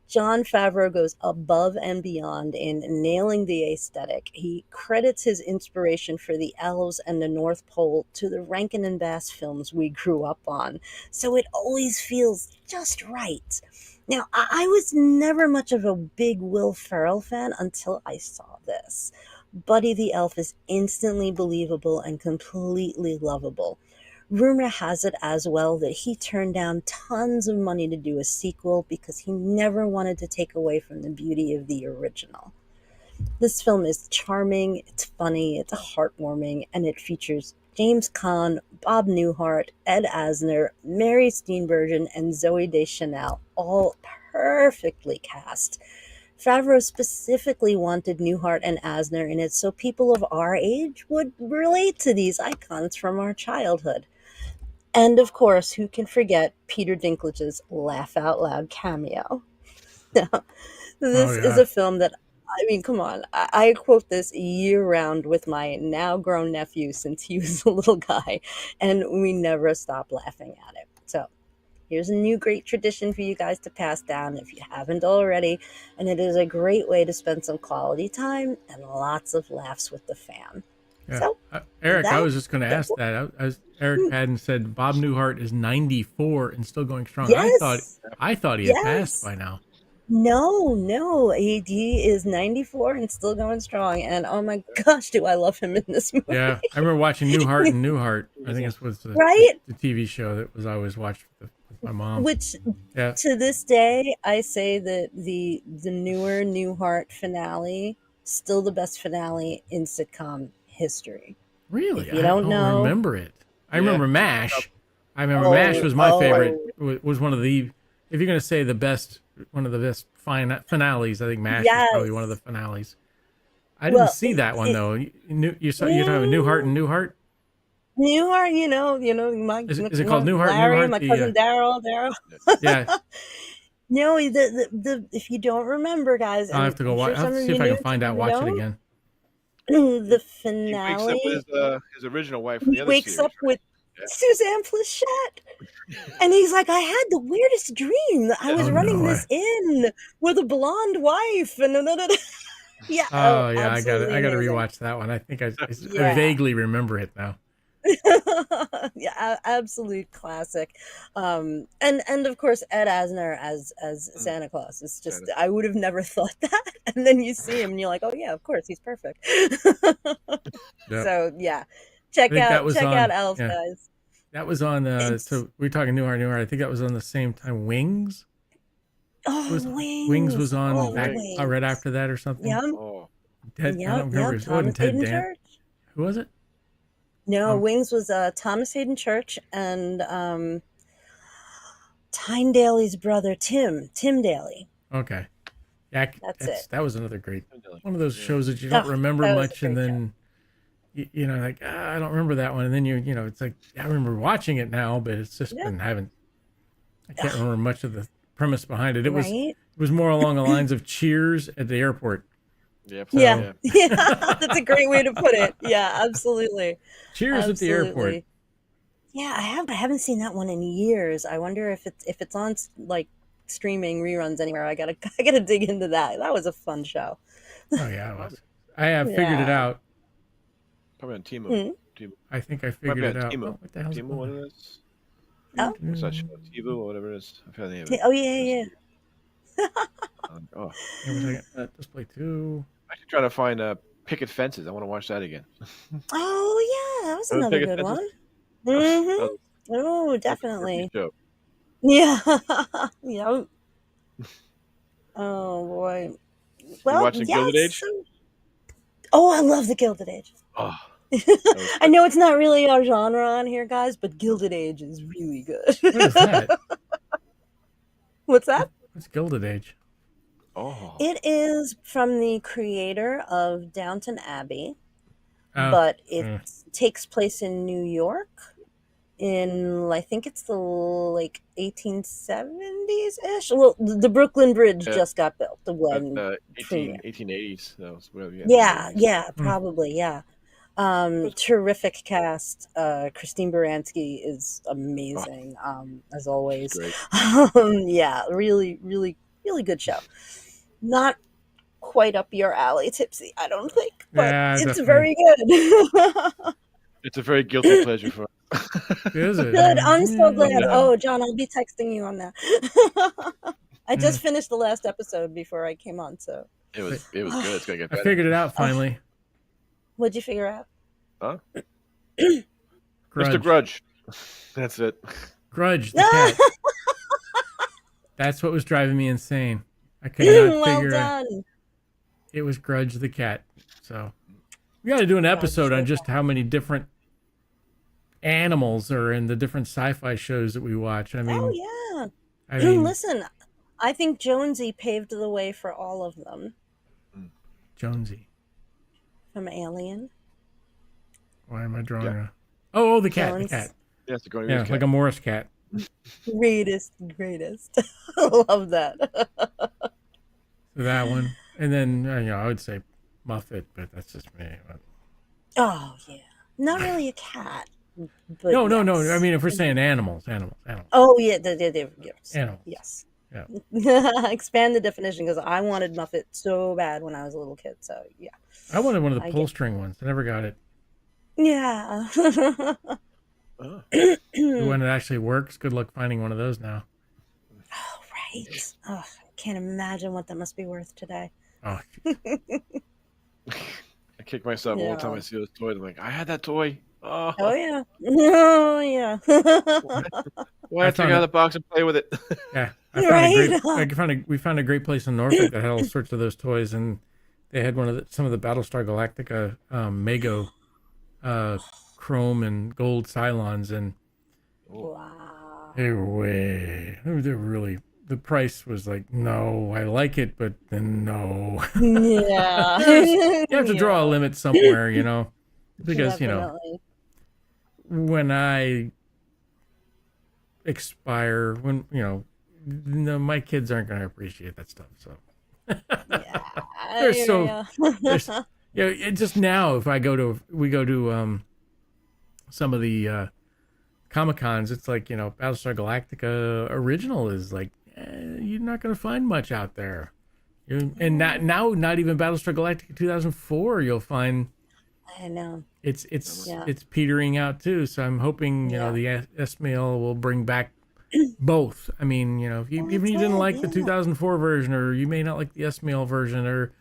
Jon Favreau goes above and beyond in nailing the aesthetic. He credits his inspiration for the elves and the North Pole to the Rankin and Bass films we grew up on, so it always feels just right. Now, I was never much of a big Will Ferrell fan until I saw this. Buddy the Elf is instantly believable and completely lovable. Rumor has it as well that he turned down tons of money to do a sequel because he never wanted to take away from the beauty of the original. This film is charming, it's funny, it's heartwarming, and it features James Caan, Bob Newhart, Ed Asner, Mary Steenburgen, and Zoe Deschanel, all perfectly cast. Favreau specifically wanted Newhart and Asner in it so people of our age would relate to these icons from our childhood. And of course, who can forget Peter Dinklage's laugh out loud cameo? Now, Oh this is yeah. a film that, I mean, come on. I quote this year round with my now grown nephew since he was a little guy, and we never stop laughing at it. So, here's a new great tradition for you guys to pass down if you haven't already, and it is a great way to spend some quality time and lots of laughs with the fam. Yeah. So, with Eric, I that, was just going to ask that. Eric Paddon said Bob Newhart is 94 and still going strong. yes, I thought he had passed yes. by now. No, he is 94 and still going strong. And oh my gosh, do I love him in this movie. Yeah, I remember watching Newhart and Newhart. I think this was Right? the TV show that was I always watched with my mom. Which Yeah. to this day, I say that the newer Newhart finale, still the best finale in sitcom history. Really? If you I don't don't know, remember it. I Yeah. remember MASH. I remember MASH was my oh, favorite. Was one of the, if you're going to say the best, one of the best finales, I think MASH was probably one of the yes. finales. I didn't Well, see that one though. You're talking about yeah. Newhart and Newhart? Newhart, my Is it called Newhart and Larry, Newhart? my cousin Daryl. Yeah, No, the if you don't remember, guys, I'll and have to go I'm watch. sure I'll have some to of see if you I knew, can find some out, of you watch it don't. again. The He wakes up finale, with his original wife from the he other wakes series, up right? with Suzanne Pleshette, and he's like, "I had the weirdest dream. I was Oh running no! this inn with a blonde wife." And yeah, oh, Oh yeah, absolutely I got to amazing. rewatch that one. I think I Yeah. vaguely remember it now. Yeah, absolute classic. And of course Ed Asner as Santa Claus is just, Santa. I would have never thought that. And then you see him and you're like, oh yeah, of course he's perfect. Yep. So yeah, I check think that was out on. Elf, Yeah, guys. that was on. It's So we're talking Newhart. I think that was on the same time. Wings Wings was Wings. on Oh, back Wings. right Wings. after that or something. Yep, Oh, I don't remember. It wasn't Thomas Ted Hayden Dan. Church. Who was it? No, Wings was Thomas Hayden Church and Tyne Daly's brother Tim Daly. Okay. Yeah, That's it. that was another great one of those shows that you Oh, don't remember that was a much, and great show. then you know, like I don't remember that one, and then it's like I remember watching it now, but it's just been I can't remember much of the premise behind it. It Right? was more along the lines of Cheers at the airport. yep. Yeah. That's a great way to put it. Yeah, absolutely. Cheers at the airport. Yeah, I haven't seen that one in years. I wonder if it's on like streaming reruns anywhere. I gotta dig into that. That was a fun show. Oh yeah, it was. I have figured it out. Probably on Timo. I think I figured it out. Timo. Oh, what the hell's Timo, what it is? Oh. What's that show? Tivo or whatever it is. I forgot the name of it. Oh yeah. Oh, Display 2. I'm actually trying to find Picket Fences. I want to watch that again. Oh yeah, that was Remember another Picket good Fences? one. Mm-hmm. That Oh, was a definitely. show. Yeah. Yeah. Oh boy. Well, watching Gilded Age? Oh, I love the Gilded Age. Oh, I know it's not really our genre on here, guys, but Gilded Age is really good. What is that? What's that? What's Gilded Age? oh. It is from the creator of Downton Abbey, Oh, but it takes place in New York. in, I think it's the like 1870s ish. Well, the Brooklyn Bridge Yeah. just got built. The one premiere. 1880s. That was whatever. Yeah, 1880s. yeah, probably, yeah. Terrific cast. Christine Baranski is amazing, as always. Great. Yeah, really, really, really good show. Not quite up your alley, Tipsy, I don't think, but Yeah, it's definitely. very good. It's a very guilty pleasure for us. Is it? Good, I'm so glad. Yeah. Oh, John, I'll be texting you on that. I just finished the last episode before I came on, so. It was good. It's gonna get I better. figured it out finally. What'd you figure out? Huh? Grudge. Mr. Grudge. That's it. Grudge, the cat. That's what was driving me insane. I could not Well figure out. done. It was Grudge the cat. So we got to do an episode on just how many different animals are in the different sci-fi shows that we watch. I mean, Oh, yeah. I mean, Listen, I think Jonesy paved the way for all of them. Jonesy. From Alien. Why am I drawing Yeah. a? Oh, the cat. Jones. The cat. Yes, the Yeah, like a Morris cat. Greatest. I love that. So that one, and then I would say Muffet, but that's just me. Oh, yeah. Not really a cat. But No. yes. I mean, if we're saying animals. Oh, yeah. Yes. Animals. Yes. Yeah. Expand the definition, because I wanted Muffet so bad when I was a little kid. So, yeah. I wanted one of the I pull get- string ones. I never got it. Yeah. Oh. The one that actually works. Good luck finding one of those now. Oh, right. Oh, I can't imagine what that must be worth today. Oh, I kick myself all the time I see those toys. I'm like, I had that toy. Oh, Oh, yeah. Oh, yeah. why I take it out of the box and play with it? yeah. We found a great place in Norfolk that had all sorts of those toys, and they had some of the Battlestar Galactica Mego chrome and gold Cylons, and Wow. they're really, the price was like, no, I like it, but then no. Yeah. You have to draw a limit somewhere, because, Definitely. when I expire, no, my kids aren't going to appreciate that stuff. So Yeah. they're I so, hear ya. just now, if we go to some of the Comic-Cons, it's like, Battlestar Galactica original is like, you're not going to find much out there. And not even Battlestar Galactica 2004, you'll find I know. it's Yeah. petering out too. So I'm hoping, Yeah. the S-Mail will bring back both. I mean, if you, even you didn't like the 2004 version, or you may not like the S-Mail version, or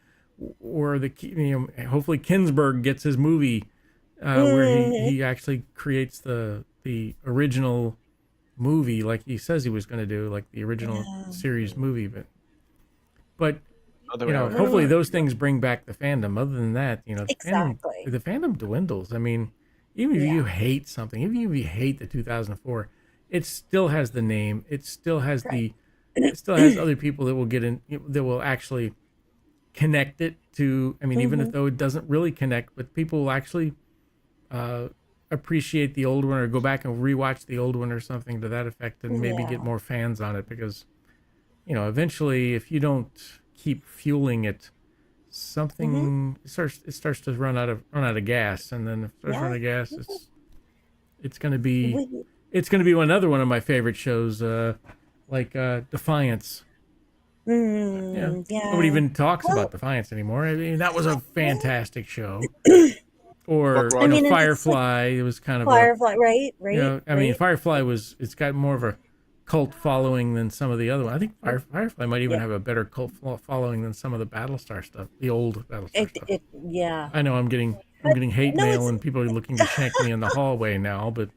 hopefully Kinsberg gets his movie where he actually creates the original movie like he says he was going to do, like the original series movie. But hopefully those things bring back the fandom. Other than that, Exactly. the fandom dwindles. I mean, even if you hate something, even if you hate the 2004, it still has the name. It still has it still has other people that will get in, that will actually connect it to. I mean, even if though it doesn't really connect, but people will actually appreciate the old one, or go back and rewatch the old one or something to that effect, and maybe get more fans on it, because eventually, if you don't keep fueling it, something it starts to run out of gas, and then if it starts running out of gas, it's going to be another one of my favorite shows, like Defiance. Nobody even talks about Defiance anymore. I mean, that was a fantastic show. Or Firefly, it was kind of Firefly, right? I mean, Firefly it's got more of a cult following than some of the other ones. I think Firefly might even have a better cult following than some of the Battlestar stuff, the old Battlestar stuff. Yeah. I know I'm getting hate mail, and people are looking to shank me in the hallway now, but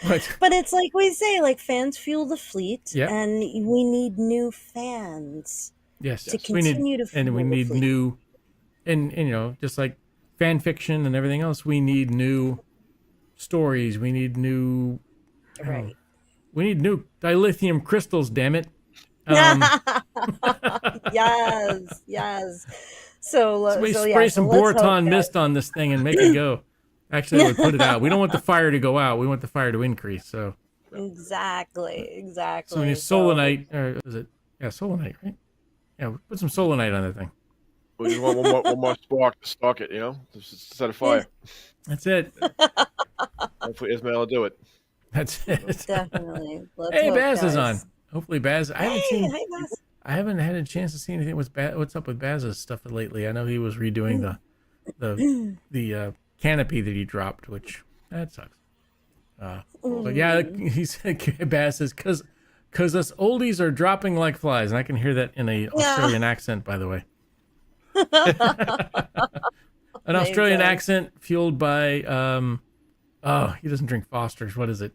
it's like we say, like, fans fuel the fleet, and we need new fans. Yes, to continue to fuel we need new, and just like fan fiction and everything else, we need new stories. We need new, we need new dilithium crystals. Damn it! Yes. So spray some Boraton mist on this thing and make it go. Actually, I would put it out. We don't want the fire to go out. We want the fire to increase. So Exactly. So when you solanite, or is it? Yeah, solanite, right? Yeah, put some solanite on that thing. We just want one more spark to spark it, just to set a fire. That's it. Hopefully Ismail will do it. That's it. Definitely. Let's Hey, hope, Baz is guys. on. Hopefully, Baz. Hey, Baz. I haven't had a chance to see anything. What's up with Baz's stuff lately? I know he was redoing the canopy that he dropped, which that sucks. But yeah, he said Baz says because us oldies are dropping like flies, and I can hear that in a Australian accent, by the way. An Australian accent fueled by he doesn't drink Foster's. What is it?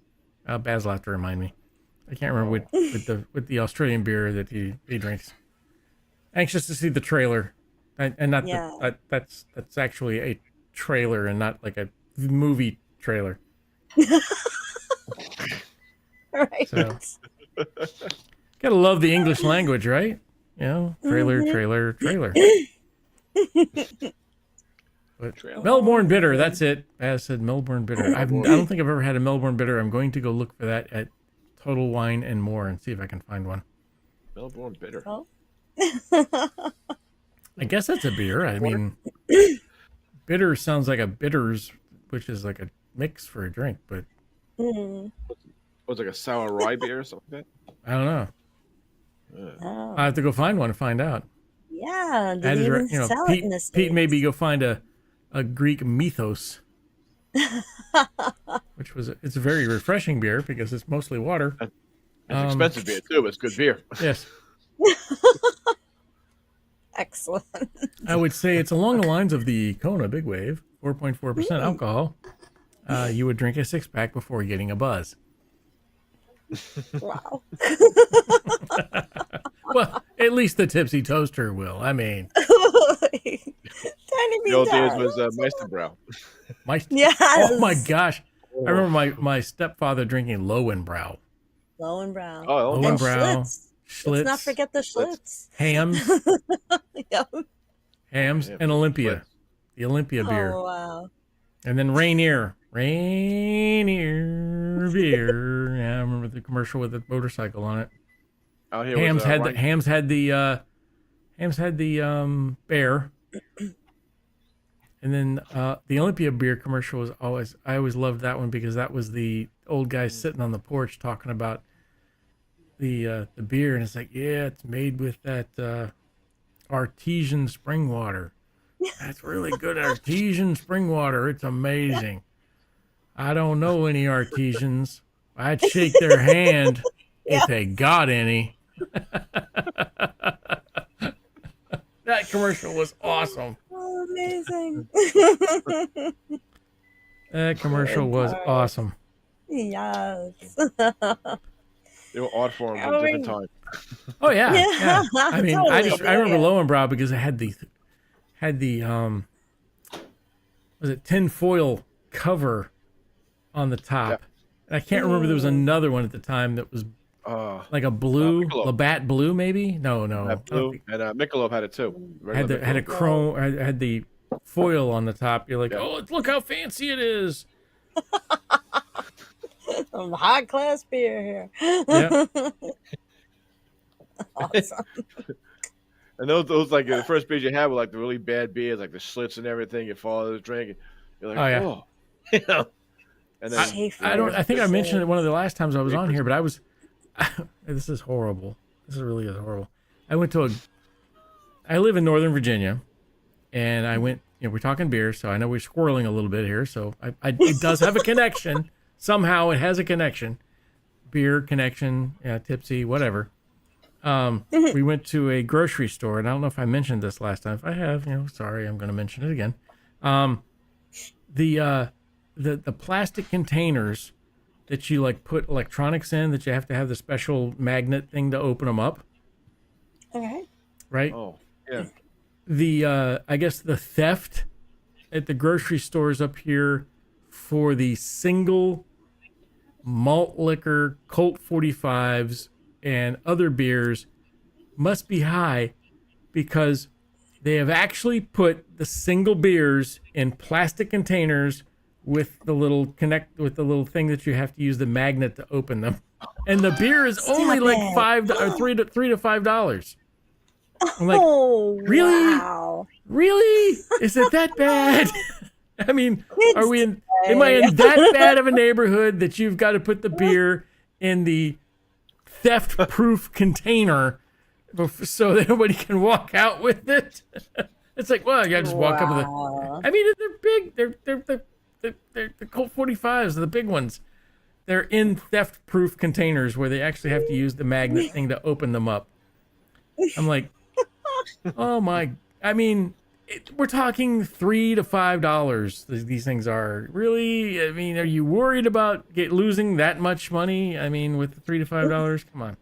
Baz will have to remind me. I can't remember with the Australian beer that he drinks. Anxious to see the trailer, and not that's actually a trailer and not like a movie trailer. Right. So, gotta love the English language, right? Trailer. But Melbourne Bitter, that's it. As said, Melbourne Bitter. I don't think I've ever had a Melbourne Bitter. I'm going to go look for that at Total Wine and More and see if I can find one. Melbourne Bitter. Oh. I guess that's a beer. I mean, bitter sounds like a bitters, which is like a mix for a drink, but Was it like a sour rye beer or something like I don't know. Oh. I have to go find one and find out. Yeah. Did you even sell it in the States? Pete, maybe go find a Greek mythos, which it's a very refreshing beer because it's mostly water. that? It's expensive beer too, but it's good beer. Yes. Excellent. I would say it's along the lines of the Kona Big Wave, 4.4% alcohol. You would drink a 6-pack before getting a buzz. Wow. Well, at least the Tipsy Toaster will. I mean, Tiny The old days dad. was Meisterbrow. Yes. Oh my gosh. I remember my stepfather drinking Lowenbrow. Lowenbrow. Oh, And Lowenbrow. Schlitz. Schlitz. Let's not forget the Schlitz. Hams. Yep. Hams and Olympia. The Olympia beer. Oh, wow. And then Rainier beer. Yeah, I remember the commercial with the motorcycle on it. Out here Hams was, had Ryan- the bear. And then the Olympia beer commercial was I always loved that one because that was the old guy sitting on the porch talking about the beer, and it's like, yeah, it's made with that artesian spring water. That's really good artesian spring water. It's amazing. I don't know any artisans. I'd shake their hand if they got any. That commercial was awesome. Oh, amazing. That commercial was awesome. Yes. They were art forms at a different time. Oh yeah, Yeah, yeah. I mean, I totally. remember Lowenbrow because it had the was it tinfoil cover on the top. Yep. And I can't remember, there was another one at the time that was like a blue, Michelob. Labatt blue maybe. No. Blue, and Michelob had it too. Had Regular a Michelob. chrome, had the foil on the top. You're like, oh, look how fancy it is. Some high class beer here. Yeah. Awesome. And those like the first beers you had were like the really bad beers, like the Schlitz and everything. You follow the drink, and you're like, Oh, yeah. oh, you know. And then I think I mentioned it one of the last times I was on here, but this is horrible. This really is horrible. I live in Northern Virginia, and I went, we're talking beer, so I know we're squirreling a little bit here, so it does have a connection. Somehow it has a connection. Beer connection, Tipsy, whatever. We went to a grocery store, and I don't know if I mentioned this last time. If I have, sorry, I'm going to mention it again. The plastic containers that you like put electronics in, that you have to have the special magnet thing to open them up. Okay. Right? oh yeah, I guess the theft at the grocery stores up here for the single malt liquor, Colt 45s, and other beers must be high, because they have actually put the single beers in plastic containers with the little thing that you have to use the magnet to open them. And the beer is only like $3 to $5. I'm like, Oh, really? wow. Really? Is it that bad? I mean, Kids am I in that bad of a neighborhood that you've got to put the beer in the theft-proof container so that nobody can walk out with it? It's like, well, you gotta just walk up with it. I mean, they're big. They're the Colt 45s, the big ones. They're in theft-proof containers where they actually have to use the magnet thing to open them up. I'm like, oh my! I mean, we're talking $3 to $5. These things are really. I mean, are you worried about losing that much money? I mean, with the $3 to $5, come on.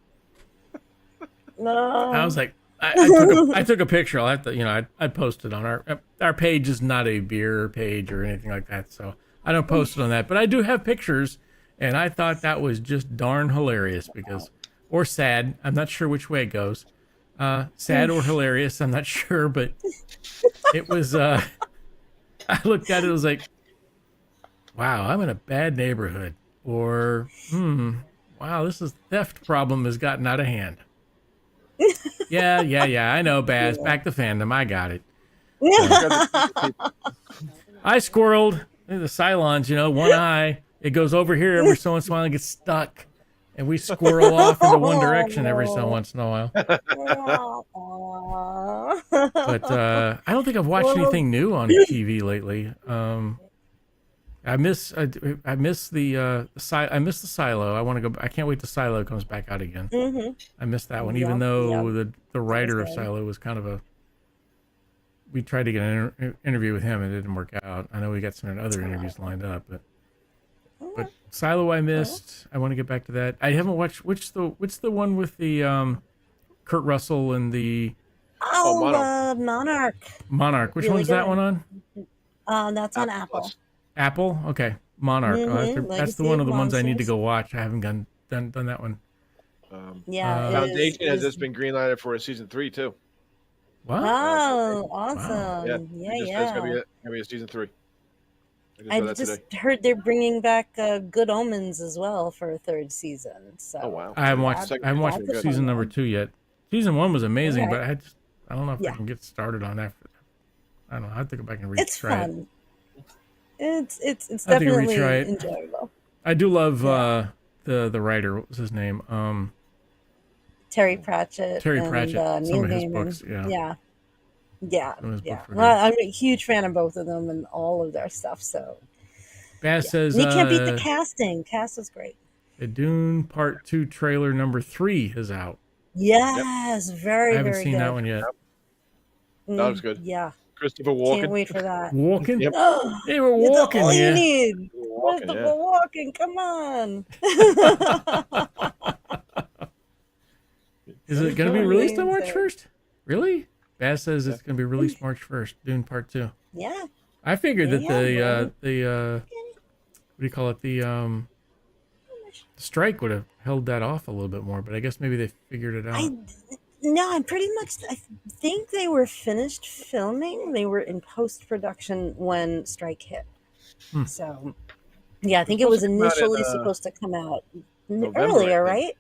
No. I was like, I took a picture. I'll have to, I'd post it on our page. Is not a beer page or anything like that, so I don't post it on that. But I do have pictures, and I thought that was just darn hilarious or sad. I'm not sure which way it goes. Sad or hilarious, I'm not sure, but it was. I looked at it. It was like, wow, I'm in a bad neighborhood, or wow, this theft problem has gotten out of hand. Yeah, I know, Baz. Back to fandom. I got it. I squirreled. The Cylons, one eye. It goes over here every so once in a while and gets stuck. And we squirrel off into one direction every so once in a while. But I don't think I've watched anything new on TV lately. I miss the Silo. I want to go. I can't wait till Silo comes back out again. Mm-hmm. I missed that one, even though the writer of Silo was kind of a. We tried to get an interview with him, and it didn't work out. I know we got some other interviews lined up, but Silo I missed. I want to get back to that. I haven't watched which the one with the Kurt Russell and the Monarch. Monarch. Which Really one's that one on? That's on Apple. Apple? Okay. Monarch. That's the one of the ones I need to Monsters. go watch. I haven't done that one. Foundation has just been greenlighted for a season 3 too. What? Oh, awesome! It's gonna be a season 3. I just heard they're bringing back Good Omens as well for a third season. So. Oh wow! I haven't watched season number 2 yet. Season 1 was amazing, but I don't know if I can get started on that. I don't know. I have to go back and retry It's fun. It's I think definitely retry it. enjoyable. I do love the writer. What was his name? Terry Pratchett. Terry and, Pratchett. Some Neil of his Gaiman. books. Yeah. Some of his books were Well, I'm a huge fan of both of them and all of their stuff. So Baz says and you can't beat the casting. Cast is great. The Dune Part 2 trailer number 3 is out. Yes, very, I haven't very seen good. that one yet. That was good. Yeah. Christopher Walken. Can't wait for that. Walking? Yep. They were walking all here. you need. Walken, Christopher Walken, come on. Is it going to be released on March 1st? Really? Baz says it's going to be released March 1st, Dune Part 2. Yeah. I figured that the what do you call it? The strike would have held that off a little bit more, but I guess maybe they figured it out. I think they were finished filming. They were in post-production when strike hit. So, yeah, I think it was initially supposed to come out earlier, right?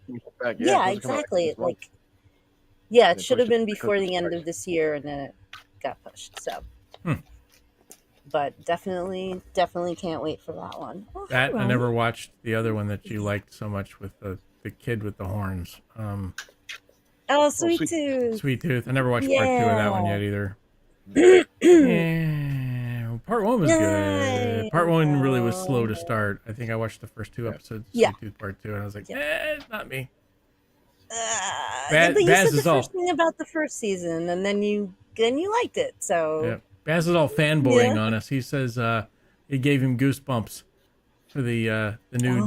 Yeah, exactly. It should have been before the end of this year, and then it got pushed. So, but definitely can't wait for that one. I never watched the other one that you liked so much with the kid with the horns. Sweet Tooth. Sweet Tooth. I never watched part 2 of that one yet either. Part 1 was good. Part 1 really was slow to start. I think I watched the first 2 episodes of Sweet Tooth Part 2, and I was like, it's not me. But you said the first thing about the first season, and then you liked it. So Baz is all fanboying on us. He says it gave him goosebumps for the new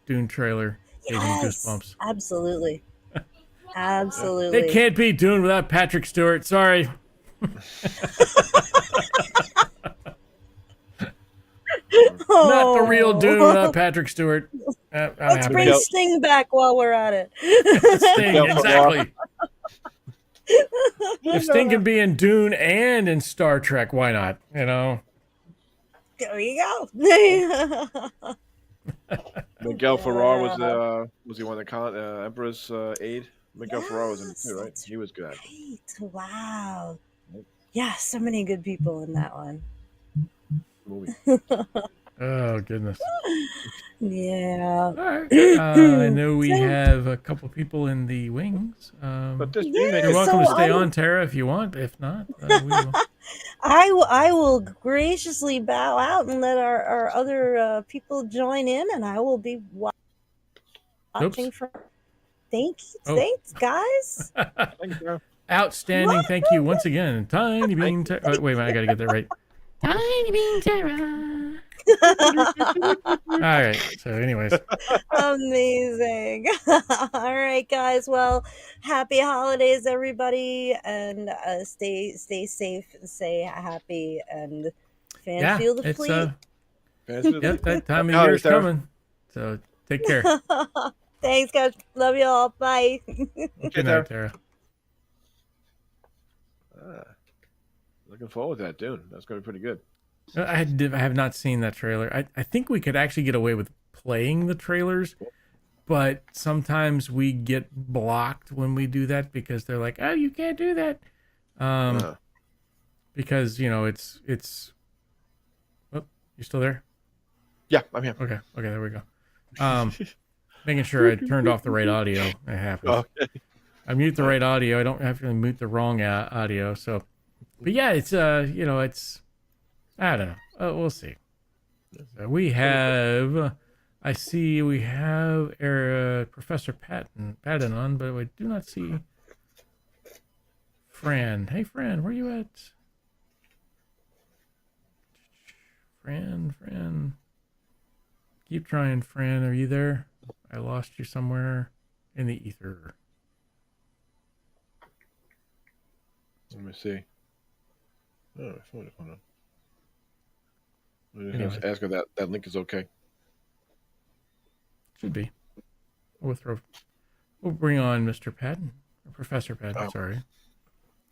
Dune trailer. Gave him goosebumps. Absolutely. Absolutely. It can't be Dune without Patrick Stewart. Sorry. Not the real Dune without Patrick Stewart. Let's bring Sting back while we're at it. Sting, exactly. If Sting can be in Dune and in Star Trek, why not? There you go. Miguel Ferrar was Yeah. he one of the Emperor's aide? Miguel Ferrar was in it Yes, too, right? that's He was good at right. Wow. Yeah, so many good people in that one. the movie. Oh goodness. Yeah. All right. I know we So have a couple people in the wings. But this remake You're yeah, is welcome so to stay on, Tara, if you want. If not, we will. I will graciously bow out and let our other people join in, and I will be Oops. watching from. Thanks, Oh. thanks, guys. thanks, Sarah. Outstanding. Thank you once again. Tiny Bean Tara. Oh, wait a minute. I got to get that right. Tiny Bean Tara. All right. So, anyways. Amazing. All right, guys. Well, happy holidays, everybody, and stay safe and stay happy, and fan Yeah. feel the It's, fleet. yep, that time Happy of year holidays, is Sarah. coming. So, take care. Thanks, guys. Love you all. Bye. Okay, Good night, Tara. Looking forward to that, dude. That's going to be pretty good. I have not seen that trailer. I think we could actually get away with playing the trailers, but sometimes we get blocked when we do that because they're like, "Oh, you can't do that," because it's. Oh, you still there? Yeah, I'm here. Okay, there we go. Making sure I turned off the right audio. It happens. Okay. I mute the right audio. I don't have to mute the wrong audio. So, but yeah, it's it's. I don't know. We'll see. So we have, I see we have Professor Paddon on, but we do not see Fran. Hey, Fran, where you at? Fran. Keep trying, Fran. Are you there? I lost you somewhere in the ether. Let me see. Oh, hold on. Anyway. Ask her that link is okay. Should be. We'll bring on Mr. Paddon, or Professor Paddon. Oh. Sorry.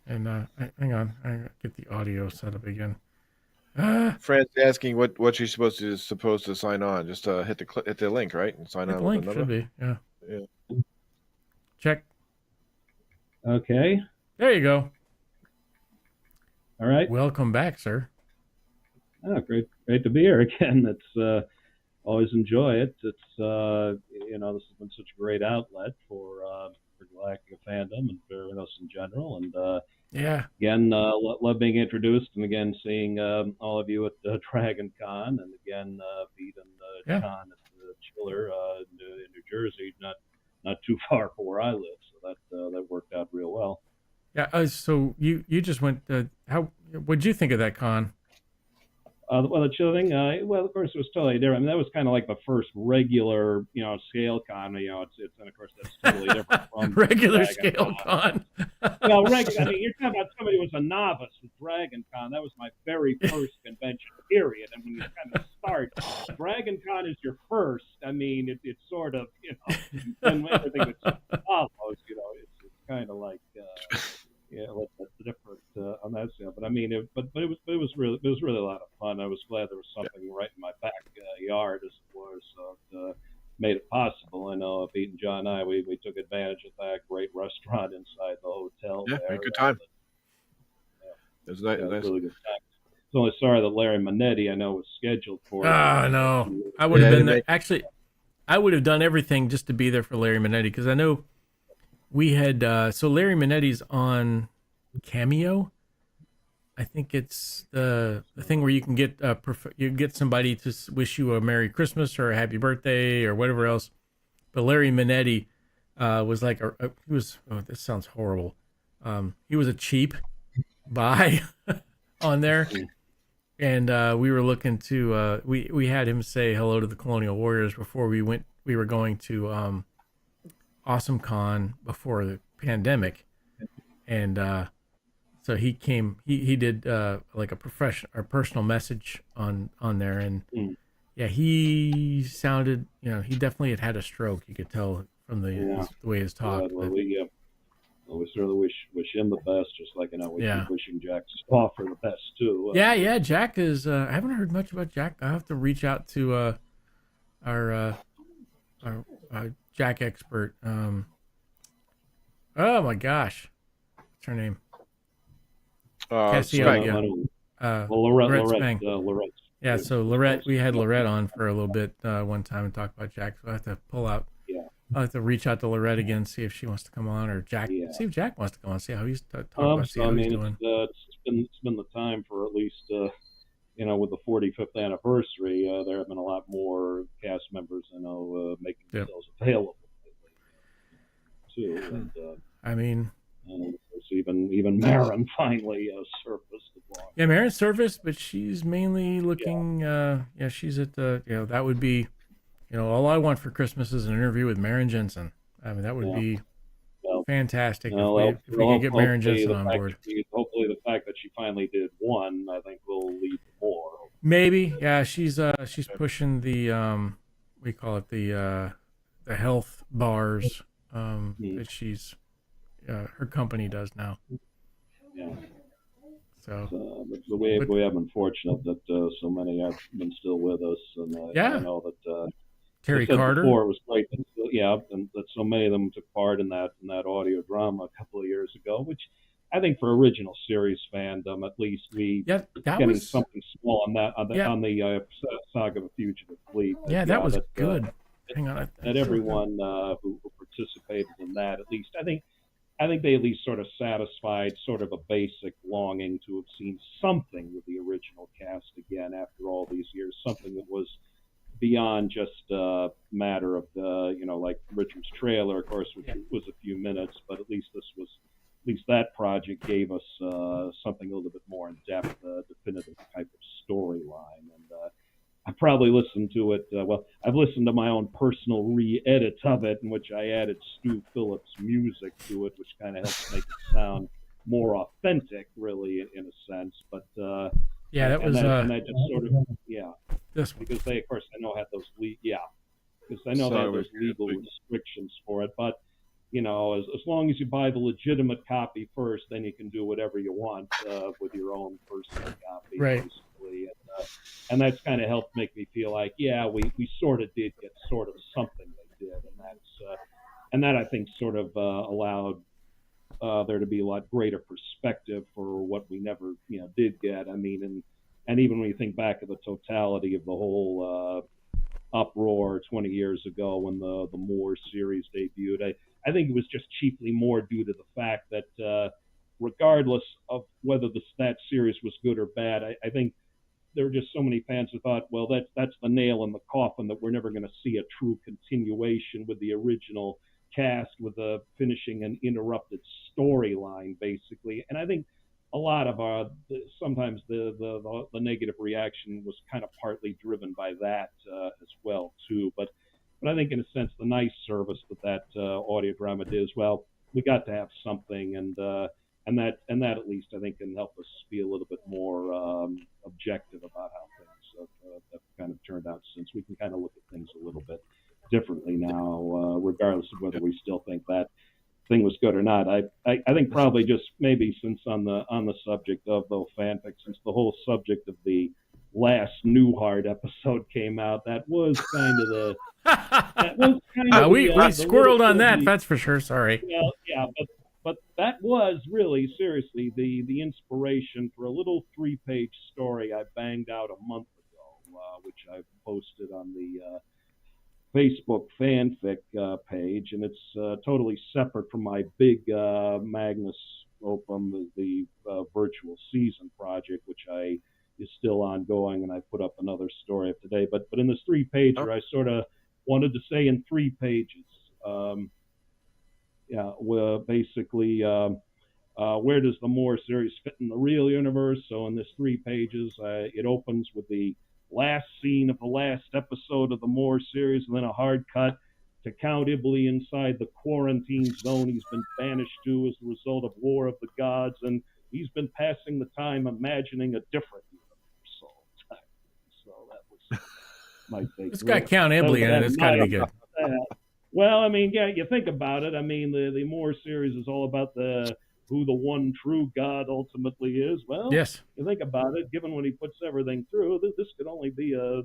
And hang on, I gotta get the audio set up again. Fran's asking what she's supposed to sign on. Just hit the link, right, and sign on. The with link the number. should be, yeah. Yeah. Check. Okay. There you go. All right. Welcome back, sir. Oh, great to be here again. It's always enjoy it. It's this has been such a great outlet for Galactica fandom and for us in general. And Yeah. again, love being introduced, and again seeing all of you at Dragon Con, and again Pete and John at the Chiller in New Jersey, not too far from where I live, so that worked out real well. Yeah. So you just went. What'd you think of that con? Well, the chilling, well, of course, it was totally different. I mean, that was kind of like the first regular, scale con. It's and of course that's totally different from regular Dragon scale con. Well, regular. I mean, you're talking about somebody who was a novice with Dragon Con. That was my very first convention, period. And when you kind of start, Dragon Con is your first. I mean, it's sort of, and everything that follows, it's kind of like. That's different on that scale. But I mean, it was really a lot of fun. I was glad there was something right in my backyard as it was, so it made it possible. I know Pete and John and I we took advantage of that great restaurant inside the hotel. Yeah, there. a good time. It was nice. Really good time. So only sorry that Larry Manetti I know was scheduled for. No, I would have been there. Actually, I would have done everything just to be there for Larry Manetti because I know. We had so Larry Manetti's on Cameo. I think it's the thing where you can get you get somebody to wish you a Merry Christmas or a Happy Birthday or whatever else. But Larry Manetti was like he was. Oh, this sounds horrible. He was a cheap buy on there, and we were looking to we had him say hello to the Colonial Warriors before we went. We were going to. Awesome Con before the pandemic, and so he came. He did like a personal message on there, and yeah, he sounded. He definitely had a stroke. You could tell from the way his talk. Well, we certainly wish him the best, just like we Yeah. keep wishing Jack Stoffer the best too. Yeah. Jack is. I haven't heard much about Jack. I have to reach out to our Jack expert. Oh my gosh, what's her name? Cassie. Spank. Well, Lorette Spank. Lorette. Yeah, so Lorette, we had Lorette on for a little bit one time and talk about Jack. So I have to pull out. Yeah. I'll have to reach out to Lorette again, see if she wants to come on, or Jack. Yeah. See if Jack wants to come on. See how he's talking about. See how he's doing. It's been the time for at least with the 45th anniversary. There have been a lot more cast members making themselves available too. And, I mean. Even Marin finally surfaced. Yeah, Marin surfaced, but she's mainly looking. She's at the. That would be. All I want for Christmas is an interview with Marin Jensen. I mean, that would be fantastic if we could get Marin Jensen on board. Hopefully, the fact that she finally did one, I think, will lead to more. Maybe, yeah. She's pushing the we call it the health bars that she's. Her company does now. Yeah. So we have been fortunate that so many have been still with us, and I know that Terry Carter. Before it was great, and that so many of them took part in that audio drama a couple of years ago, which I think for original series fandom, at least getting something small on the Saga of a Fugitive Fleet. That was good. Hang on, that everyone who participated in that, at least I think they at least sort of satisfied sort of a basic longing to have seen something with the original cast again after all these years, something that was beyond just a matter of like Richard's trailer, of course, which was a few minutes, but at least that project gave us something a little bit more in depth, definitive type of storyline. And I probably listened to it. I've listened to my own personal re-edit of it, in which I added Stu Phillips' music to it, which kind of helps make it sound more authentic, really, in a sense. But that just sort of because they, of course, I know had those legal restrictions for it. But as long as you buy the legitimate copy first, then you can do whatever you want with your own personal copy, right? Basically. And that's kind of helped make me feel like, we sort of did get sort of something they did, and that I think sort of allowed there to be a lot greater perspective for what we never did get. I mean, and even when you think back of the totality of the whole uproar 20 years ago when the Moore series debuted, I think it was just chiefly more due to the fact that regardless of whether that series was good or bad, I think there were just so many fans who thought, well, that's the nail in the coffin, that we're never going to see a true continuation with the original cast, with finishing an interrupted storyline, basically. And I think a lot of sometimes the negative reaction was kind of partly driven by that as well too. But I think in a sense the nice service that audio drama did is, well, we got to have something, and that at least I think can help us be a little bit more objective about how things have kind of turned out, since we can kind of look at things a little bit differently now, regardless of whether we still think that thing was good or not. I think probably just maybe since on the subject of the fanfic, since the whole subject of the last Newhart episode came out, that was kind of we squirreled on that. That's for sure. Sorry. Well, yeah, but that was really seriously the inspiration for a little 3-page story I banged out a month ago, which I posted on the Facebook fanfic page, and it's totally separate from my big Magnus Opum, the virtual season project, which is still ongoing, and I put up another story of today. But in this 3-pager, I sort of wanted to say in 3 pages, basically, where does the Moore series fit in the real universe? So in this 3 pages, it opens with the last scene of the last episode of the Moore series, and then a hard cut to Count Ibley inside the quarantine zone he's been banished to as a result of War of the Gods, and he's been passing the time imagining a different universe. So that was my take. It's got Count Ibley in it. It's got to be good. Well, I mean, yeah, you think about it. I mean, the Moore series is all about who the one true God ultimately is. Well, Yes. you think about it. Given when he puts everything through, this could only be a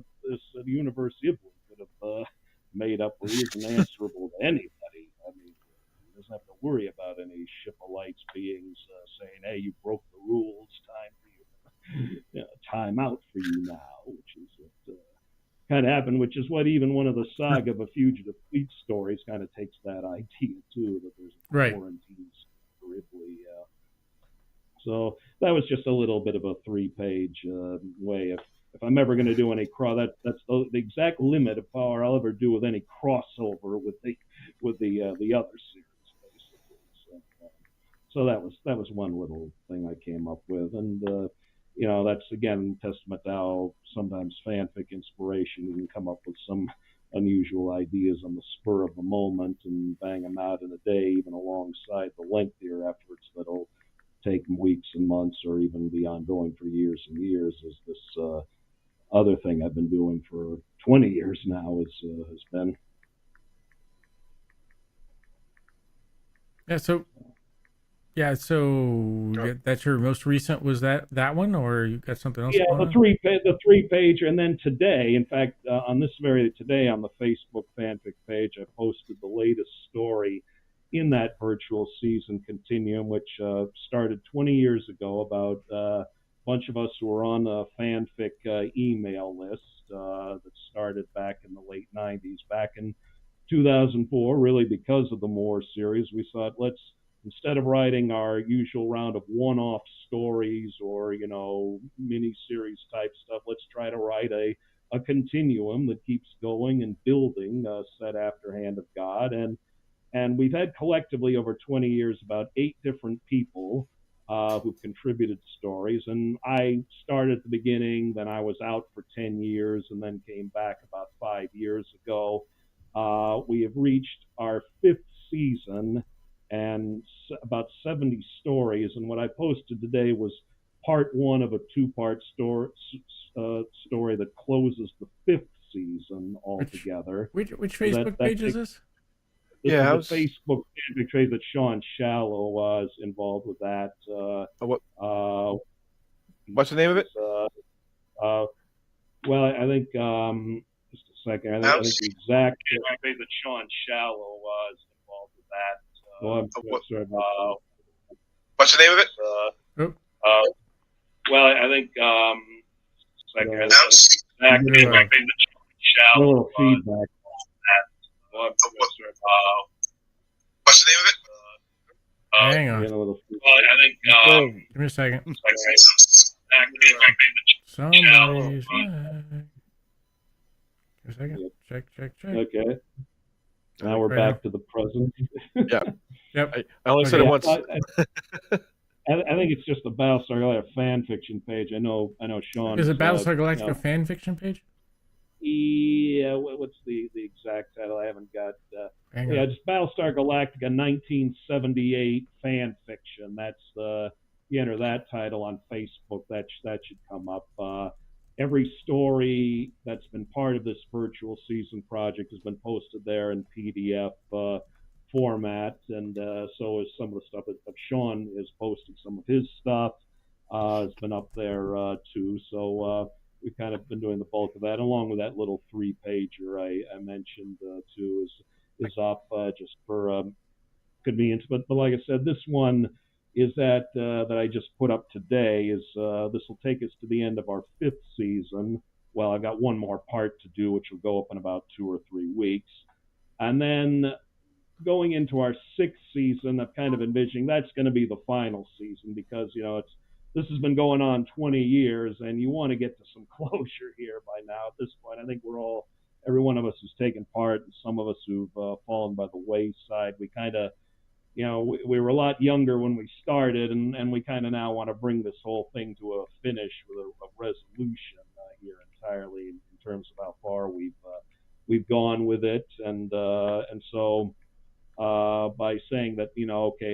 universe Iblis could have made up, where he isn't answerable to anybody. I mean, he doesn't have to worry about any Shippolites beings saying, "Hey, you broke the rules. Time for you, time out for you now," which is what kind of happened, which is what even one of the Saga of a Fugitive Fleet stories kind of takes that idea too, that there's a Right. quarantine for Ripley. So that was just a little bit of a 3-page way. If I'm ever going to do any that's the exact limit of power I'll ever do with any crossover with the other series, basically. So that was one little thing I came up with, and that's again testament to how sometimes fanfic inspiration, you can come up with some unusual ideas on the spur of the moment and bang them out in a day, even alongside the lengthier efforts that'll take weeks and months or even be ongoing for years and years, as this other thing I've been doing for 20 years now has been. Yeah, so that's your most recent, was that one, or you got something else Yeah, going the on? the 3-pager, and then today, in fact, today on the Facebook fanfic page, I posted the latest story in that virtual season continuum, which started 20 years ago, about a bunch of us who were on a fanfic email list that started back in the late 90s, back in 2004, really because of the Moore series. We thought, instead of writing our usual round of one-off stories or mini-series type stuff, let's try to write a continuum that keeps going and building, set after Hand of God. And we've had collectively over 20 years about 8 different people who've contributed stories. And I started at the beginning, then I was out for 10 years, and then came back about 5 years ago. We have reached our 5th season and about 70 stories. And what I posted today was part 1 of a 2-part story that closes the 5th season altogether. Which Facebook page is this? This is a Facebook fanfic trade that Sean Shallow was involved with that. What's the name of it? Well, I think just a second. I think the exact trade that Sean Shallow was involved with that. Sorry about What's the name of it? Well, I think second. I think exact trade that Sean Shallow was feedback. What's the name of it? Hang on. Well, I think Give me a second. Somebody's Somebody's back. Give me a second. Check. Okay. Now we're back to the present. Yeah. Yep. I only said it once. I think it's just the Battlestar Galactica fan fiction page. I know Sean. Is it Battlestar Galactica fan fiction page? Yeah. What's the exact title? I haven't got. Just Battlestar Galactica 1978 fan fiction. That's you enter that title on Facebook, that should come up. Every story that's been part of this virtual season project has been posted there in PDF format, and so is some of the stuff that Sean has posted. Some of his stuff has been up there too. So we've kind of been doing the bulk of that, along with that little 3-pager I mentioned too is up just for convenience. But like I said, this one is that I just put up today. Is this will take us to the end of our 5th season. Well, I've got one more part to do, which will go up in about 2 or 3 weeks, and then going into our 6th season, I'm kind of envisioning that's going to be the final season, because this has been going on 20 years, and you want to get to some closure here by now. At this point, I think every one of us who's taken part, and some of us who've fallen by the wayside, we kind of, we were a lot younger when we started, and we kind of now want to bring this whole thing to a finish with a resolution here entirely in terms of how far we've gone with it, and so by saying that okay,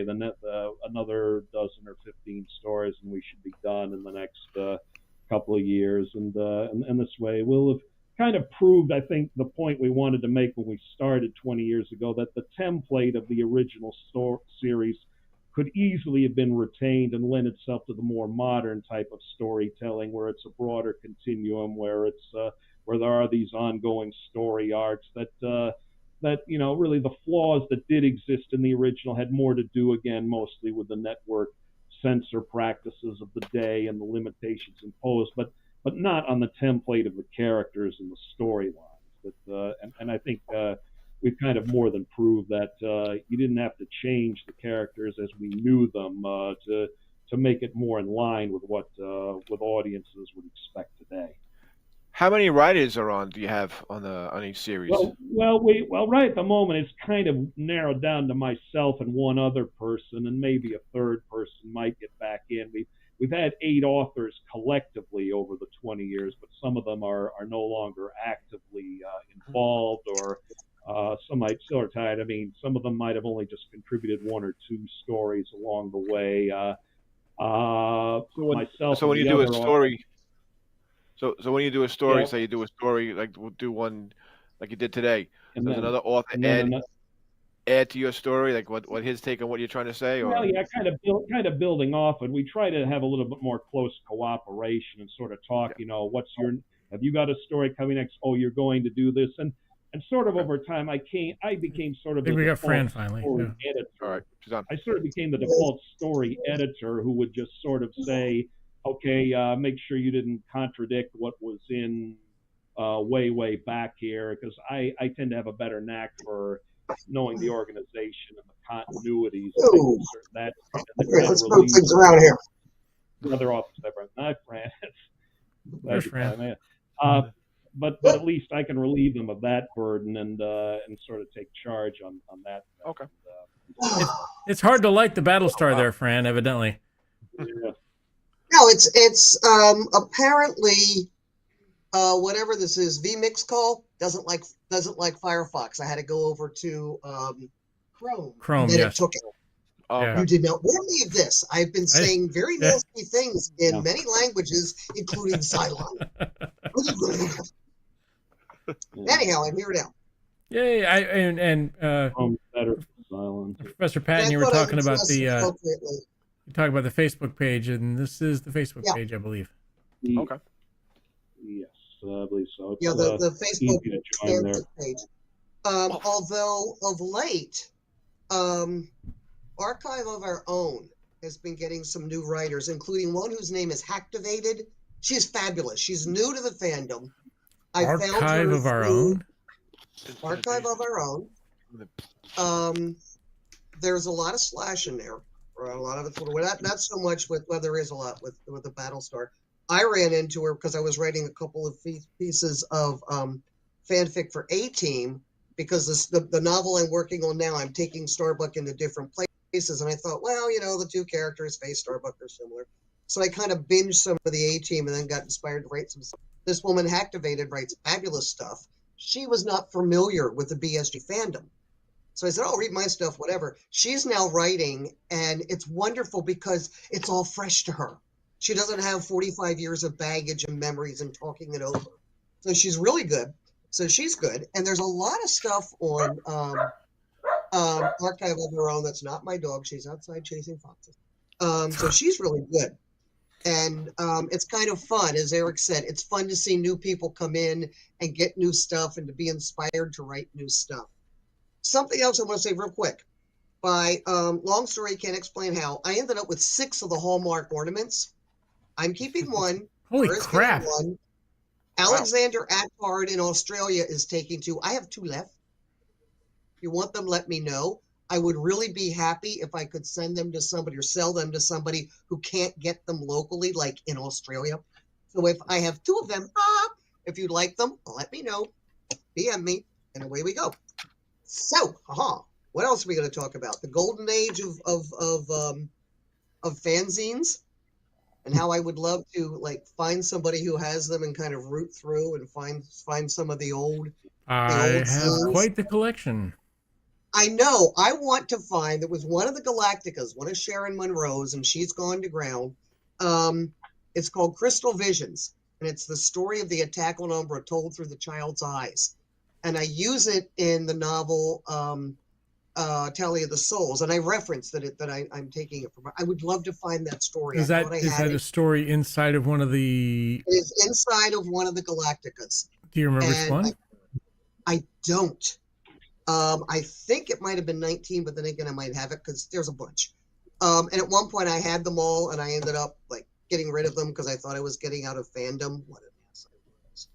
another dozen or 15 stories, and we should be done in the next couple of years, and this way we'll have kind of proved, I think, the point we wanted to make when we started 20 years ago, that the template of the original series could easily have been retained and lend itself to the more modern type of storytelling, where it's a broader continuum, where there are these ongoing story arcs that really the flaws that did exist in the original had more to do, again, mostly with the network censor practices of the day and the limitations imposed, but not on the template of the characters and the storylines. And I think we've kind of more than proved that you didn't have to change the characters as we knew them to make it more in line with what audiences would expect today. How many writers do you have on each series? Well, right at the moment it's kind of narrowed down to myself and one other person, and maybe a third person might get back in. We've had 8 authors collectively over the 20 years, but some of them are no longer actively involved, or some might still retired. I mean, some of them might have only just contributed 1 or 2 stories along the way. So when you do a story. So when you do a story, say you do a story, like we'll do one like you did today, and does another author add to your story, like what his take on what you're trying to say? Or? Well, yeah, kind of building off it. We try to have a little bit more close cooperation and sort of talk, have you got a story coming next? Oh, you're going to do this. And sort of over time, I became sort of I think we got Fran finally. Yeah. Editor. All right, she's on. I sort of became the default story editor who would just sort of say, okay, make sure you didn't contradict what was in way back here, because I tend to have a better knack for knowing the organization and the continuities. Let's move things around here. Other authors, not Fran. There's Fran. But at least I can relieve them of that burden and sort of take charge on that. Okay. It's hard to like the Battlestar there, Fran. Evidently. Yeah. No, it's apparently whatever this is, vMix call doesn't like Firefox. I had to go over to Chrome. Chrome, and yes. It took it. Oh, Yeah. You did not warn me of this. I've been saying very nasty things in many languages, including Cylon. Anyhow, I'm here now. Yay! Professor Paddon, you were talking about talking about the Facebook page, and this is the Facebook page, I believe. Okay. Yes, I believe so. It's, the Facebook page. Oh. Although of late, Archive of Our Own has been getting some new writers, including one whose name is Hacktivated. She's fabulous. She's new to the fandom. Archive of Our Own? Archive of Our Own. There's a lot of slash in there. A lot of it's not so much with, well, there is a lot with the Battlestar. I ran into her because I was writing a couple of pieces of fanfic for A-Team, because the novel I'm working on now, I'm taking Starbuck into different places, and I thought, well, the 2 characters, Faye Starbuck, are similar. So I kind of binged some of the A-Team and then got inspired to write some stuff. This woman, Hacktivated, writes fabulous stuff. She was not familiar with the BSG fandom. So I said, oh, read my stuff, whatever. She's now writing, and it's wonderful because it's all fresh to her. She doesn't have 45 years of baggage and memories and talking it over. So she's really good. So she's good. And there's a lot of stuff on Archive of Her Own that's not my dog. She's outside chasing foxes. So she's really good. And it's kind of fun. As Eric said, it's fun to see new people come in and get new stuff and to be inspired to write new stuff. Something else I want to say real quick. Long story, can't explain how, I ended up with 6 of the Hallmark ornaments. I'm keeping one. Holy crap. One. Alexander Attard in Australia is taking 2. I have 2 left. If you want them, let me know. I would really be happy if I could send them to somebody or sell them to somebody who can't get them locally, like in Australia. So if I have 2 of them, if you'd like them, let me know. PM me, and away we go. So, what else are we going to talk about? The golden age of fanzines, and how I would love to find somebody who has them and kind of root through and find some of the old. I have quite the collection. I know. I want to find, there was one of the Galacticas, one of Sharon Monroe's, and she's gone to ground. It's called Crystal Visions. and it's the story of the attack on Umbra told through the child's eyes. And I use it in the novel Tally of the Souls, and I referenced that I'm taking it from. I would love to find that story. Is that a story inside of one of the? It is inside of one of the Galacticas. Do you remember which one? I don't. I think it might have been 19, but then again, I might have it because there's a bunch. And at one point, I had them all, and I ended up like getting rid of them because I thought I was getting out of fandom. What an ass I was!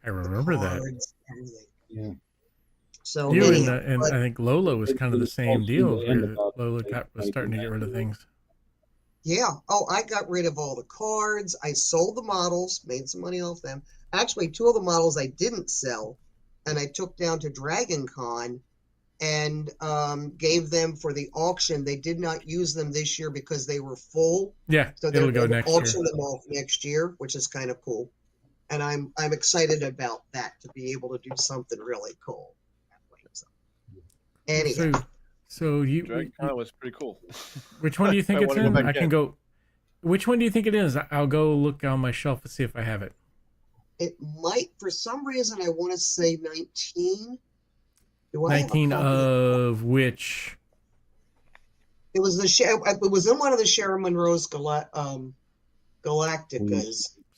I remember that. Everything. Yeah. So you and I think Lola was kind of the same deal. Lola was starting to get rid of things. Yeah. Oh, I got rid of all the cards. I sold the models, made some money off them. Actually, 2 of the models I didn't sell, and I took down to Dragon Con and gave them for the auction. They did not use them this year because they were full. Yeah, so they're go next year. Auction them off next year, which is kind of cool. And I'm excited about that, to be able to do something really cool. Anyhow. So Dragon Con was pretty cool. Which one do you think it's in? I can go. Which one do you think it is? I'll go look on my shelf and see if I have it. It might, for some reason, I want to say 19. 19 of which? It was it was in one of the Sharon Monroe's Galacticas.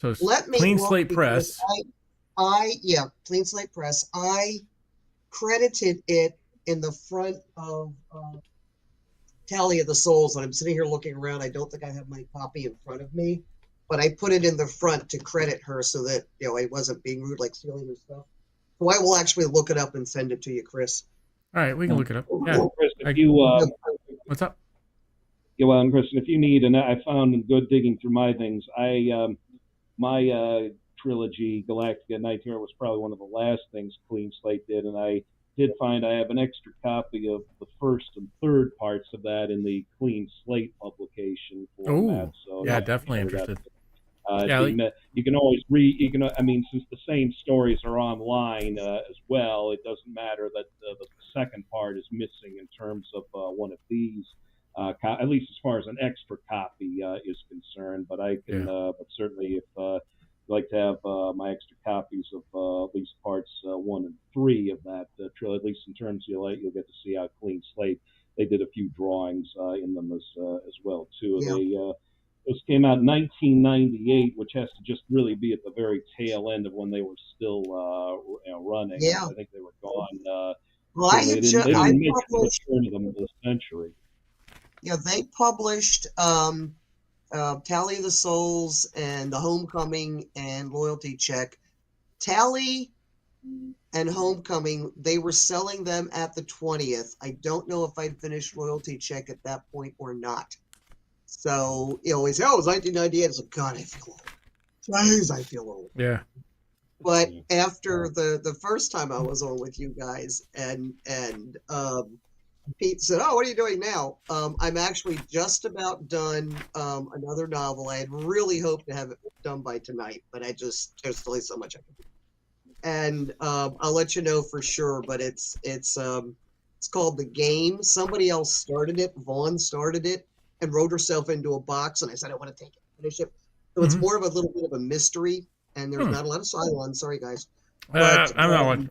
So Clean Slate Press. Clean Slate Press. I credited it in the front of Tally of the Souls, and I'm sitting here looking around. I don't think I have my copy in front of me, but I put it in the front to credit her so that I wasn't being rude, like stealing her stuff. So I will actually look it up and send it to you, Chris. All right, we can look it up. Yeah. Chris, what's up? Yeah, well, and Chris, if you need, and I found good digging through my things. My trilogy, Galactica Night Hero, was probably one of the last things Clean Slate did, and I did find I have an extra copy of the first and third parts of that in the Clean Slate publication format. So yeah, definitely interested. You can always read. Since the same stories are online as well, it doesn't matter that the second part is missing in terms of one of these. At least as far as an extra copy is concerned, but I can. But certainly, if you'd like to have my extra copies of at least parts 1 and 3 of that trilogy, at least in terms you'll get to see how Clean Slate. They did a few drawings in them as well too. Yeah. Those came out in 1998, which has to just really be at the very tail end of when they were still running. Yeah. I think they were gone. Well, they didn't make the turn of them this century. Yeah, they published Tally of the Souls and The Homecoming and Loyalty Check. Tally and Homecoming, they were selling them at the 20th. I don't know if I'd finished Loyalty Check at that point or not. So, it was 1998. It's like, God, I feel old. Jeez, I feel old. Yeah. But after the first time I was on with you guys, and Pete said, "Oh, what are you doing now?" I'm actually just about done another novel. I had really hoped to have it done by tonight, but there's still so much I can do. And I'll let you know for sure. But it's called The Game. Somebody else started it. Vaughn started it and wrote herself into a box, and I said I want to take it, finish it. So it's more of a little bit of a mystery, and there's not a lot of Cylons. Sorry, guys. But, I'm not one.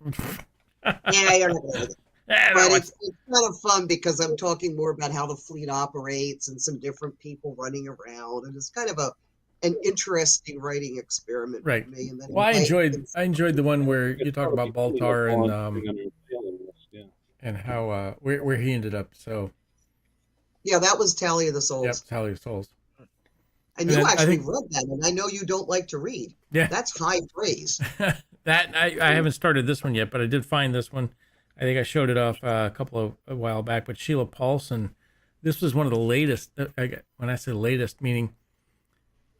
Yeah, you're not going to. But it's kind of fun because I'm talking more about how the fleet operates and some different people running around, and it's kind of an interesting writing experiment for me. And then I enjoyed the one where you talk about Baltar and how where he ended up. So yeah, that was Tally of the Souls. Yep, Tally of the Souls. And you actually read that, and I know you don't like to read. Yeah, that's high praise. That I haven't started this one yet, but I did find this one. I think I showed it off a while back. But Sheila Paulson, this was one of the latest. When I say latest, meaning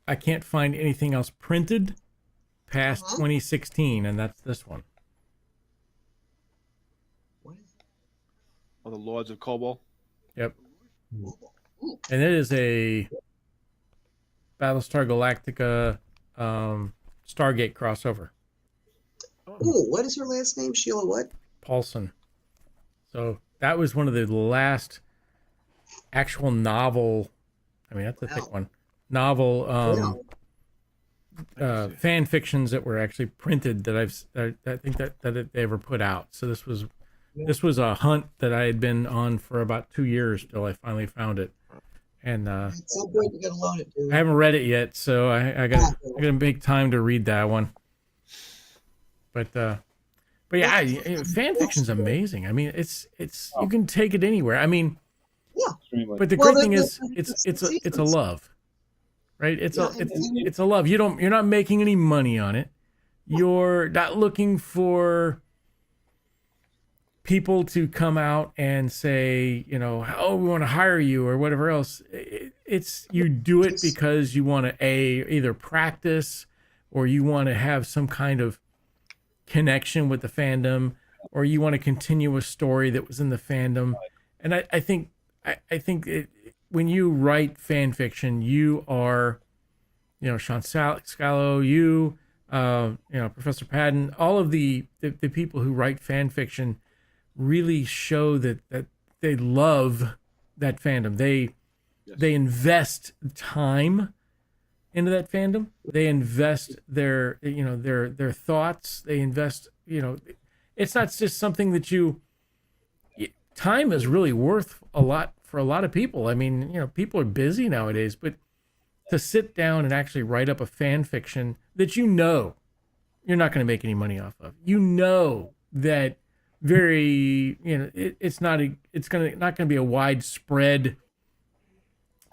I can't find anything else printed past 2016, and that's this one. What is it? Oh, the Lords of Kobol. Yep. And it is a Battlestar Galactica Stargate crossover. Oh, what is her last name? Sheila what? Paulson. So that was one of the last actual novel. I mean, that's a thick one. Novel fan fictions that were actually printed that I think that they ever put out. So this was a hunt that I had been on for about 2 years till I finally found it. And At some point you gotta loan it, dude. I haven't read it yet, so I gotta make time to read that one. But yeah, fan fiction's amazing. I mean, it's you can take it anywhere. I mean, yeah. But the great thing is, it's a love, right? It's a love. You're not making any money on it. You're not looking for people to come out and say, you know, oh, we want to hire you or whatever else. It's you do it because you want to either practice or you want to have some kind of connection with the fandom, or you want to continue a story that was in the fandom. And I think when you write fan fiction, you are, you know, Sean Scallo, you know, Professor Paddon, all of the people who write fan fiction really show that they love that fandom. They invest time into that fandom. They invest their thoughts. They invest, you know, it's not just something that time is really worth a lot for a lot of people. I mean, you know, people are busy nowadays, but to sit down and actually write up a fan fiction that you know you're not going to make any money off of, you know that very, you know, it's not going to be a widespread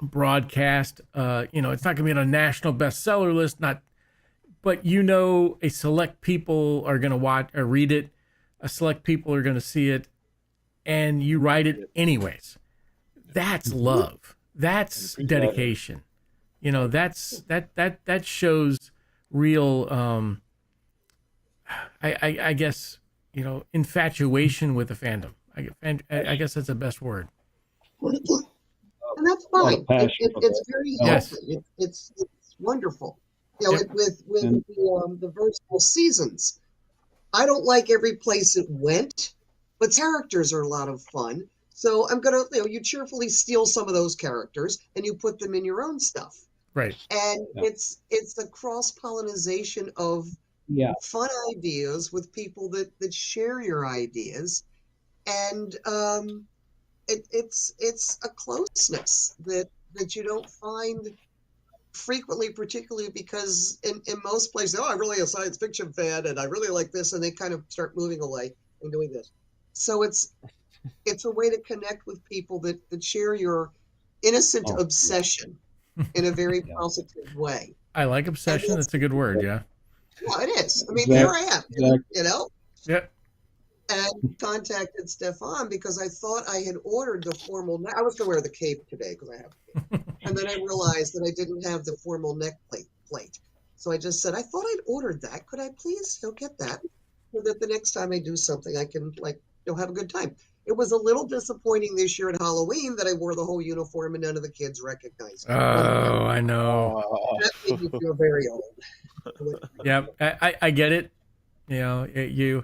broadcast. You know, it's not going to be on a national bestseller list. But you know, a select people are going to watch or read it. A select people are going to see it, and you write it anyways. That's love. That's dedication. You know, that shows real. I guess, you know, infatuation with the fandom. I guess that's the best word. And that's fine. It's very healthy. It's wonderful. You know, with the virtual seasons, I don't like every place it went, but characters are a lot of fun. So I'm gonna, you know, you cheerfully steal some of those characters and you put them in your own stuff. Right. And it's the cross-pollination of fun ideas with people that share your ideas, and it's a closeness that you don't find frequently, particularly because in most places, oh, I'm really a science fiction fan and I really like this, and they kind of start moving away and doing this. So it's a way to connect with people that share your innocent obsession in a very positive way. I like obsession. That's a good word. Yeah. Yeah, it is. I mean, here I am, you know? Yep. And contacted Stefan because I thought I had ordered the formal neck. I was going to wear the cape today because I have a cape. And then I realized that I didn't have the formal neck plate. So I just said, I thought I'd ordered that. Could I please get that? So that the next time I do something, I can, have a good time. It was a little disappointing this year at Halloween that I wore the whole uniform and none of the kids recognized me. Oh, I know. That made me feel very old. Yep, I get it. You know,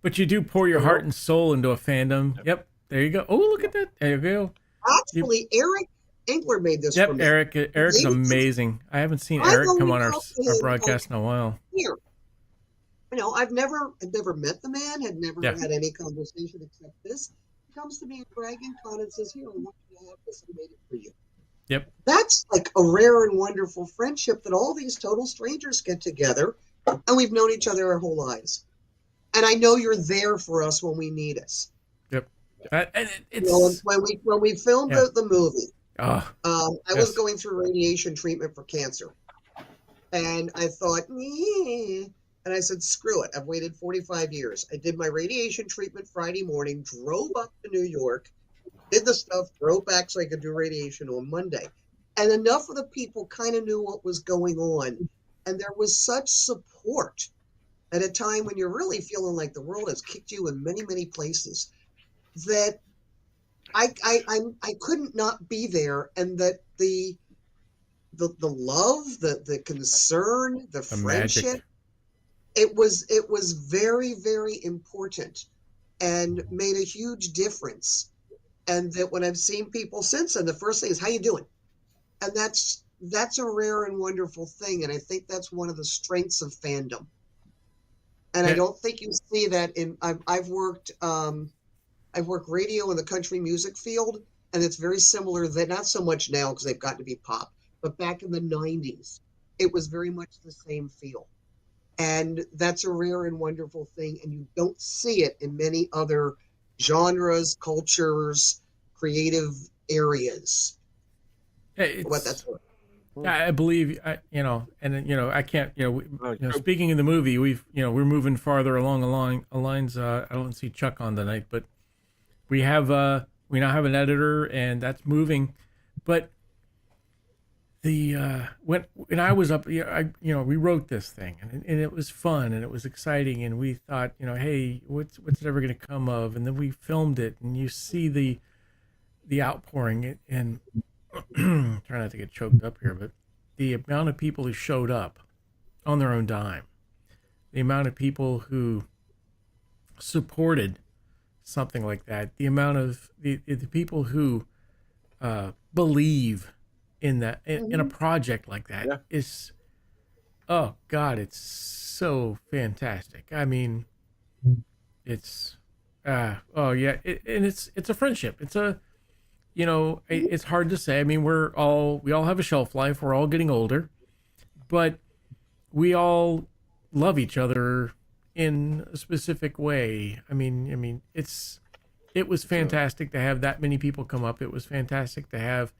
but you do pour your heart and soul into a fandom. Yep, there you go. Oh, look at that. There you go. Actually, Eric Engler made this for me. Eric's amazing. I haven't seen Eric come on our broadcast in a while. Here. You know, I've never met the man, had never had any conversation except this. He comes to me at Dragon Con and says, here, I want you to have this. I made it for you. Yep. That's like a rare and wonderful friendship that all these total strangers get together, and we've known each other our whole lives. And I know you're there for us when we need us. Yep. When we filmed the movie, I was going through radiation treatment for cancer. And I thought, and I said, screw it. I've waited 45 years. I did my radiation treatment Friday morning, drove up to New York, did the stuff, drove back so I could do radiation on Monday. And enough of the people kind of knew what was going on. And there was such support at a time when you're really feeling like the world has kicked you in many, many places, that I couldn't not be there, and that the love, the concern, the friendship, magic. it was very, very important and made a huge difference. And that when I've seen people since then, the first thing is, how you doing? And that's that's a rare and wonderful thing, and I think that's one of the strengths of fandom. And I don't think you see that in. I've worked radio in the country music field, and it's very similar. That not so much now because they've gotten to be pop, but back in the '90s, it was very much the same feel, and that's a rare and wonderful thing. And you don't see it in many other genres, cultures, creative areas. What that's what. I believe, I can't, speaking of the movie, we're moving farther along the lines. I don't see Chuck on tonight, but we now have an editor, and that's moving. But when I was up, we wrote this thing, and it was fun, and it was exciting, and we thought, hey, what's it ever going to come of? And then we filmed it, and you see the outpouring, and try not to get choked up here, but the amount of people who showed up on their own dime, the amount of people who supported something like that, the amount of the people who believe in that, in a project like that is, oh God, it's so fantastic. I mean, it's, and it's a friendship. It's a, it's hard to say. I mean, we all have a shelf life. We're all getting older, but we all love each other in a specific way. I mean, it was fantastic to have that many people come up. It was fantastic to have,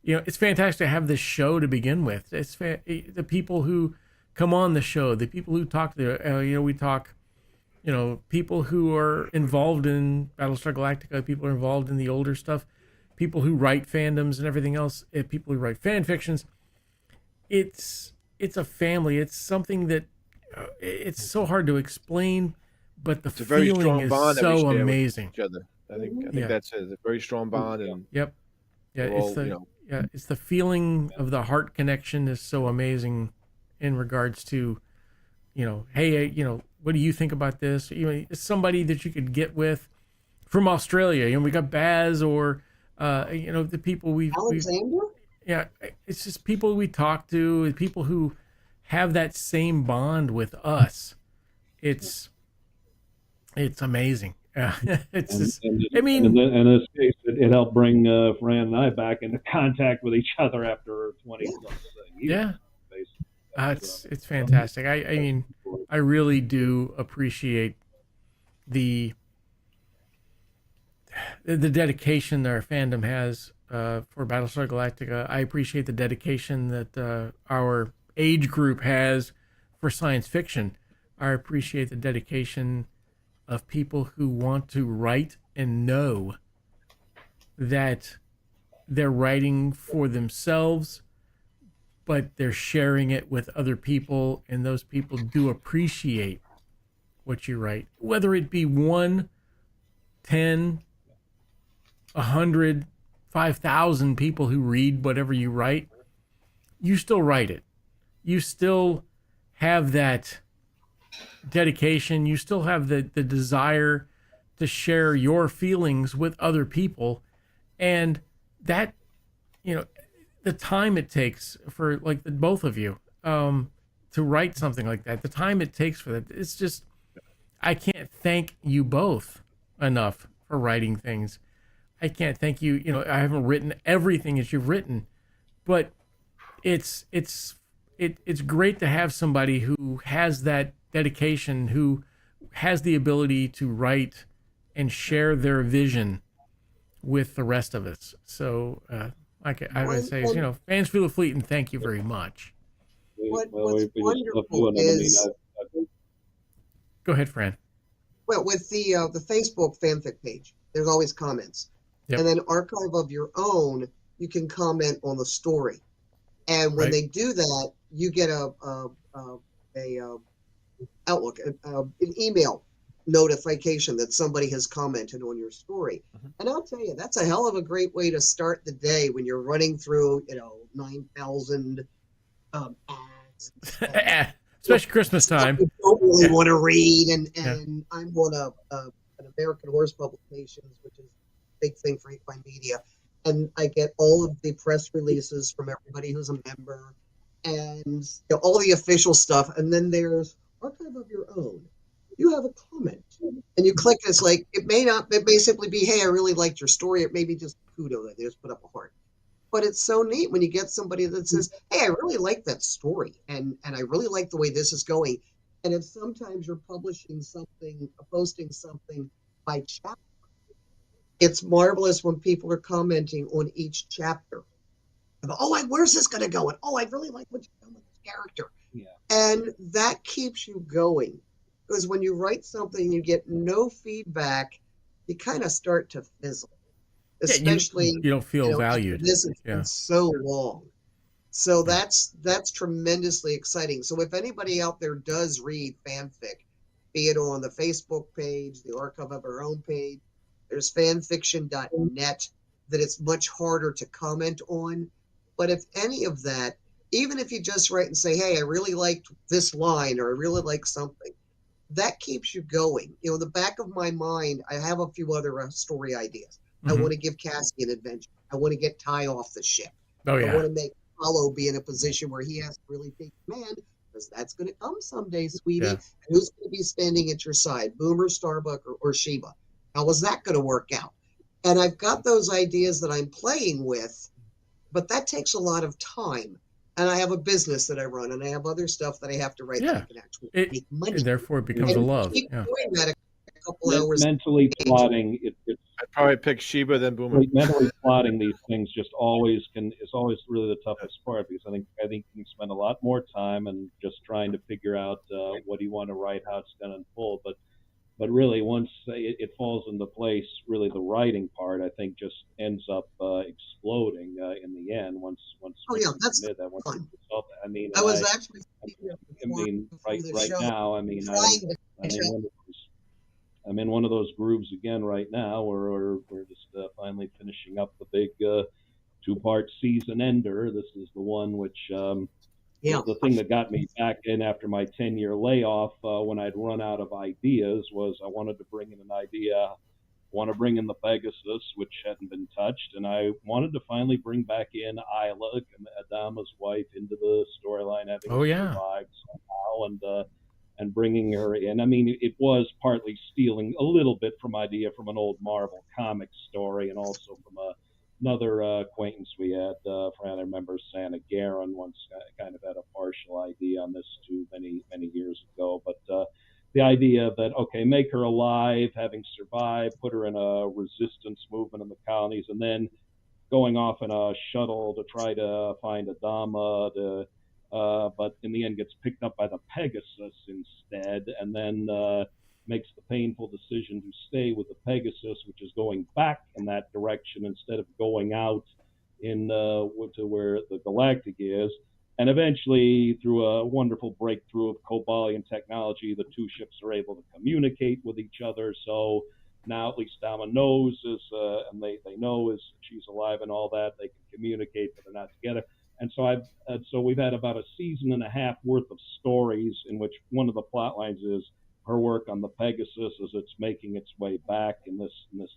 it's fantastic to have this show to begin with. It's the people who come on the show, the people who talk we talk, people who are involved in Battlestar Galactica, people who are involved in the older stuff, people who write fandoms and everything else, people who write fan fictions. It's a family. It's something that it's so hard to explain, but the feeling is so amazing. Each other. I think that's it. It's a very strong bond. And yep. Yeah, it's the feeling of the heart connection is so amazing in regards to, hey, what do you think about this? It's somebody that you could get with from Australia. We got Baz or the people Alexander? It's just people we talk to, people who have that same bond with us. It's amazing. It's just, in this case, it helped bring Fran and I back into contact with each other after 20 plus years. Yeah, it's fantastic. I mean, I really do appreciate the dedication that our fandom has for Battlestar Galactica. I appreciate the dedication that our age group has for science fiction. I appreciate the dedication of people who want to write and know that they're writing for themselves, but they're sharing it with other people, and those people do appreciate what you write. Whether it be 1, 10, 100, 5,000 people who read whatever you write, you still write it. You still have that dedication. You still have the desire to share your feelings with other people. And that, the time it takes for like the both of you to write something like that, the time it takes for that, it's just, I can't thank you both enough for writing things. I can't thank you. I haven't written everything that you've written, but it's great to have somebody who has that dedication, who has the ability to write and share their vision with the rest of us. So, I would say, fans feel the fleet, and thank you very much. What's wonderful is... Go ahead, Fran. Well, with the Facebook fanfic page, there's always comments. Yep. And then Archive of Your Own, you can comment on the story. And when they do that, you get a Outlook, an email notification that somebody has commented on your story. And I'll tell you, that's a hell of a great way to start the day when you're running through, 9,000 ads. Especially Christmas time. You don't really want to read. And I'm on an American Horse Publications, which is a big thing for Equine Media. and I get all of the press releases from everybody who's a member, and all the official stuff. And then there's archive of your own. You have a comment, and you click. It's like it may simply be, "Hey, I really liked your story." It may be just kudo that they just put up a heart. But it's so neat when you get somebody that says, "Hey, I really like that story, and I really like the way this is going." And if sometimes you're posting something by chapter, it's marvelous when people are commenting on each chapter. Oh, where's this going to go? And I really like what you've done with this character. Yeah. And that keeps you going. Because when you write something and you get no feedback, you kind of start to fizzle. Especially, you don't feel after valued. this has been so long. So that's tremendously exciting. So if anybody out there does read fanfic, be it on the Facebook page, the Archive of Our Own page, there's fanfiction.net that it's much harder to comment on. But if any of that, even if you just write and say, "Hey, I really liked this line," or "I really like something," that keeps you going. In the back of my mind, I have a few other story ideas. I want to give Cassie an adventure. I want to get Ty off the ship. Oh, yeah. I want to make Apollo be in a position where he has to really take command, because that's going to come someday, sweetie. Yeah. And who's going to be standing at your side, Boomer, Starbuck, or Sheba? How is that going to work out? And I've got those ideas that I'm playing with, but that takes a lot of time. And I have a business that I run, and I have other stuff that I have to write that I can actually make money. And therefore it becomes a love. Keep Yeah. doing that a couple hours. Mentally plotting, I'd probably pick Sheba then Boomer. Mentally plotting these things is always really the toughest part, because I think you can spend a lot more time and just trying to figure out what you want to write, how it's going to unfold. But really, once it falls into place, really the writing part, I think, just ends up exploding in the end. Once that's that. fun. I mean, I was actually. right now, I'm in one of those grooves again right now, where we're just finally finishing up the big 2-part season ender. This is the one which the thing that got me back in after my 10-year layoff, when I'd run out of ideas, was I wanted to bring in an idea. Want to bring in the Pegasus, which hadn't been touched, and I wanted to finally bring back in Isla, Adama's wife, into the storyline, having survived somehow, and bringing her in. I mean, it was partly stealing a little bit from an old Marvel comic story, and also from another acquaintance we had. Fran, I remember Santa Garin once kind of had a partial idea on this too many years ago. But the idea that, okay, make her alive, having survived, put her in a resistance movement in the colonies, and then going off in a shuttle to try to find Adama, but in the end gets picked up by the Pegasus instead, and then makes the painful decision to stay with the Pegasus, which is going back in that direction instead of going out to where the Galactic is. And eventually, through a wonderful breakthrough of Cobalian technology, the two ships are able to communicate with each other. So now at least Dama knows, and they know she's alive and all that. They can communicate, but they're not together. And so we've had about a season and a half worth of stories in which one of the plot lines is her work on the Pegasus as it's making its way back in this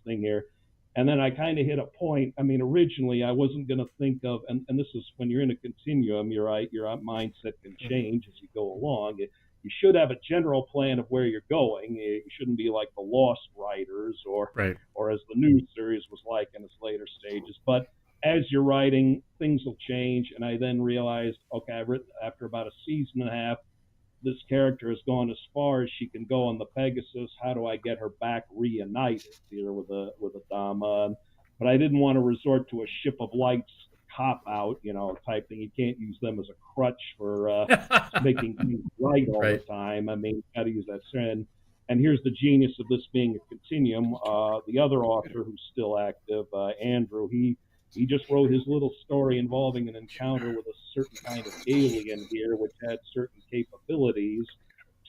thing here. And then I kind of hit a point. I mean, originally I wasn't going to think of, and this is when you're in a continuum, your mindset can change as you go along. You should have a general plan of where you're going. You shouldn't be like the Lost writers or as the new series was like in its later stages. But as you're writing, things will change. And I then realized, okay, I've written after about a season and a half, this character has gone as far as she can go on the Pegasus. How do I get her back reunited here with Adama? But I didn't want to resort to a ship of lights cop out, type thing. You can't use them as a crutch for making things right all the time. I mean, got to use that. And here's the genius of this being a continuum. The other author who's still active, Andrew, he just wrote his little story involving an encounter with a certain kind of alien here, which had certain capabilities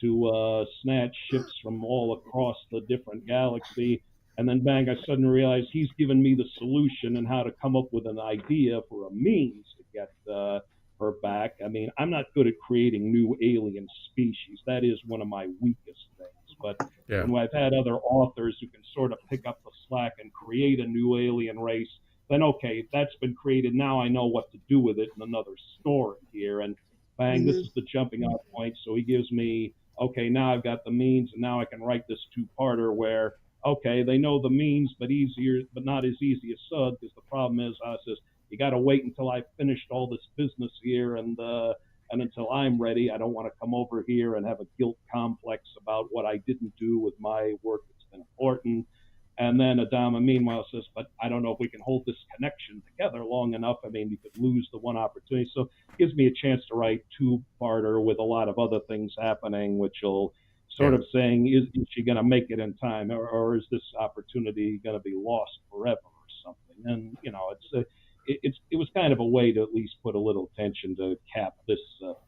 to snatch ships from all across the different galaxy. And then bang, I suddenly realized he's given me the solution and how to come up with an idea for a means to get her back. I mean, I'm not good at creating new alien species. That is one of my weakest things. But when I've had other authors who can sort of pick up the slack and create a new alien race, then okay, that's been created. Now I know what to do with it in another story here. And bang, this is the jumping off point. So he gives me, okay, now I've got the means, and now I can write this two-parter where, okay, they know the means, but not as easy as Sud, because the problem is, says, you got to wait until I've finished all this business here, and until I'm ready, I don't want to come over here and have a guilt complex about what I didn't do with my work that's been important. And then Adama, meanwhile, says, but I don't know if we can hold this connection together long enough. I mean, we could lose the one opportunity. So it gives me a chance to write two-parter with a lot of other things happening, which will sort of saying, is she going to make it in time, or is this opportunity going to be lost forever or something? And, you know, it was kind of a way to at least put a little tension to cap this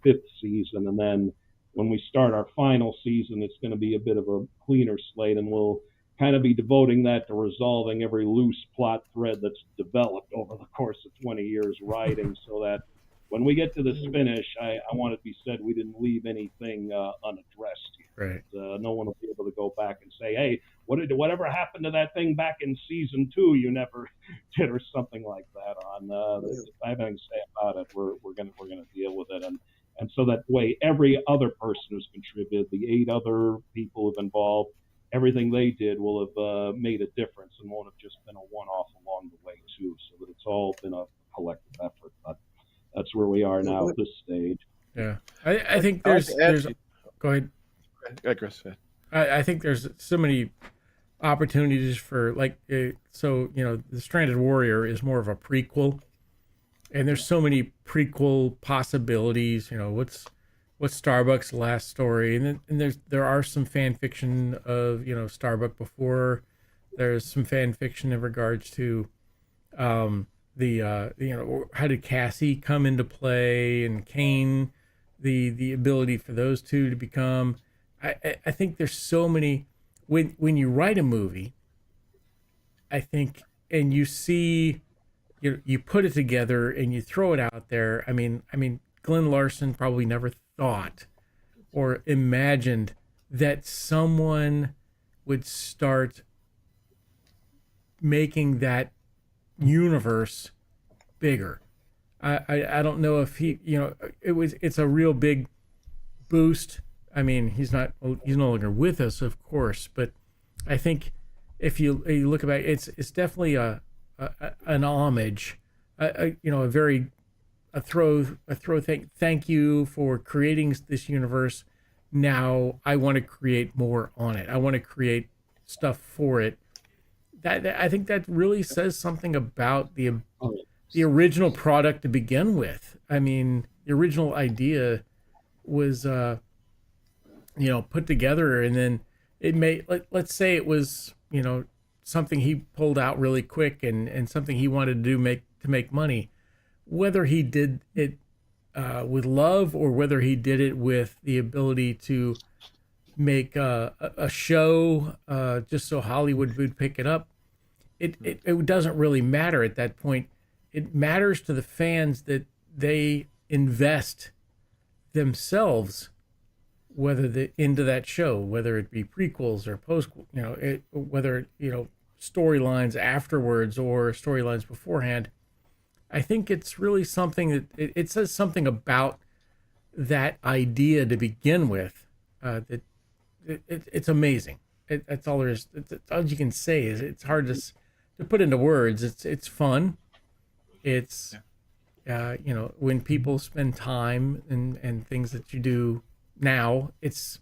fifth season. And then when we start our final season, it's going to be a bit of a cleaner slate, and we'll kind of be devoting that to resolving every loose plot thread that's developed over the course of 20 years writing, so that when we get to this finish, I want it to be said we didn't leave anything unaddressed here. Right. No one will be able to go back and say, hey, whatever happened to that thing back in season 2 you never did, or something like that. If I have anything to say about it, we're gonna deal with it, and so that way every other person who's contributed, the 8 other people who've involved, everything they did will have made a difference and won't have just been a one-off along the way too, so that it's all been a collective effort. But that's where we are now at this stage. Yeah, I think there's go ahead. Yeah, Chris. I think there's so many opportunities for, like, so, you know, the Stranded Warrior is more of a prequel, and there's so many prequel possibilities. You know, what's Starbuck's last story, and there are some fan fiction of, you know, Starbuck before. There's some fan fiction in regards to you know, how did Cassie come into play, and Kane, the ability for those two to become. I think there's so many, when you write a movie, I think, and you see, you put it together and you throw it out there. I mean, Glenn Larson probably never thought or imagined that someone would start making that universe bigger. I don't know if he, you know, it's a real big boost. I mean, he's no longer with us, of course, but I think if you look about it, it's definitely an homage, you know, thank you for creating this universe. Now I want to create more on it. I want to create stuff for it. That I think that really says something about the original product to begin with. I mean, the original idea was you know, put together, and then it let's say it was, you know, something he pulled out really quick, and something he wanted to do to make money. Whether he did it with love, or whether he did it with the ability to make a show just so Hollywood would pick it up, it doesn't really matter at that point. It matters to the fans that they invest themselves, whether into that show, whether it be prequels or post, you know, whether, you know, storylines afterwards or storylines beforehand. I think it's really something that it says something about that idea to begin with. That it's amazing. That's all there is. It's all you can say. Is it's hard to put into words. It's fun. It's you know, when people spend time and things that you do now, it's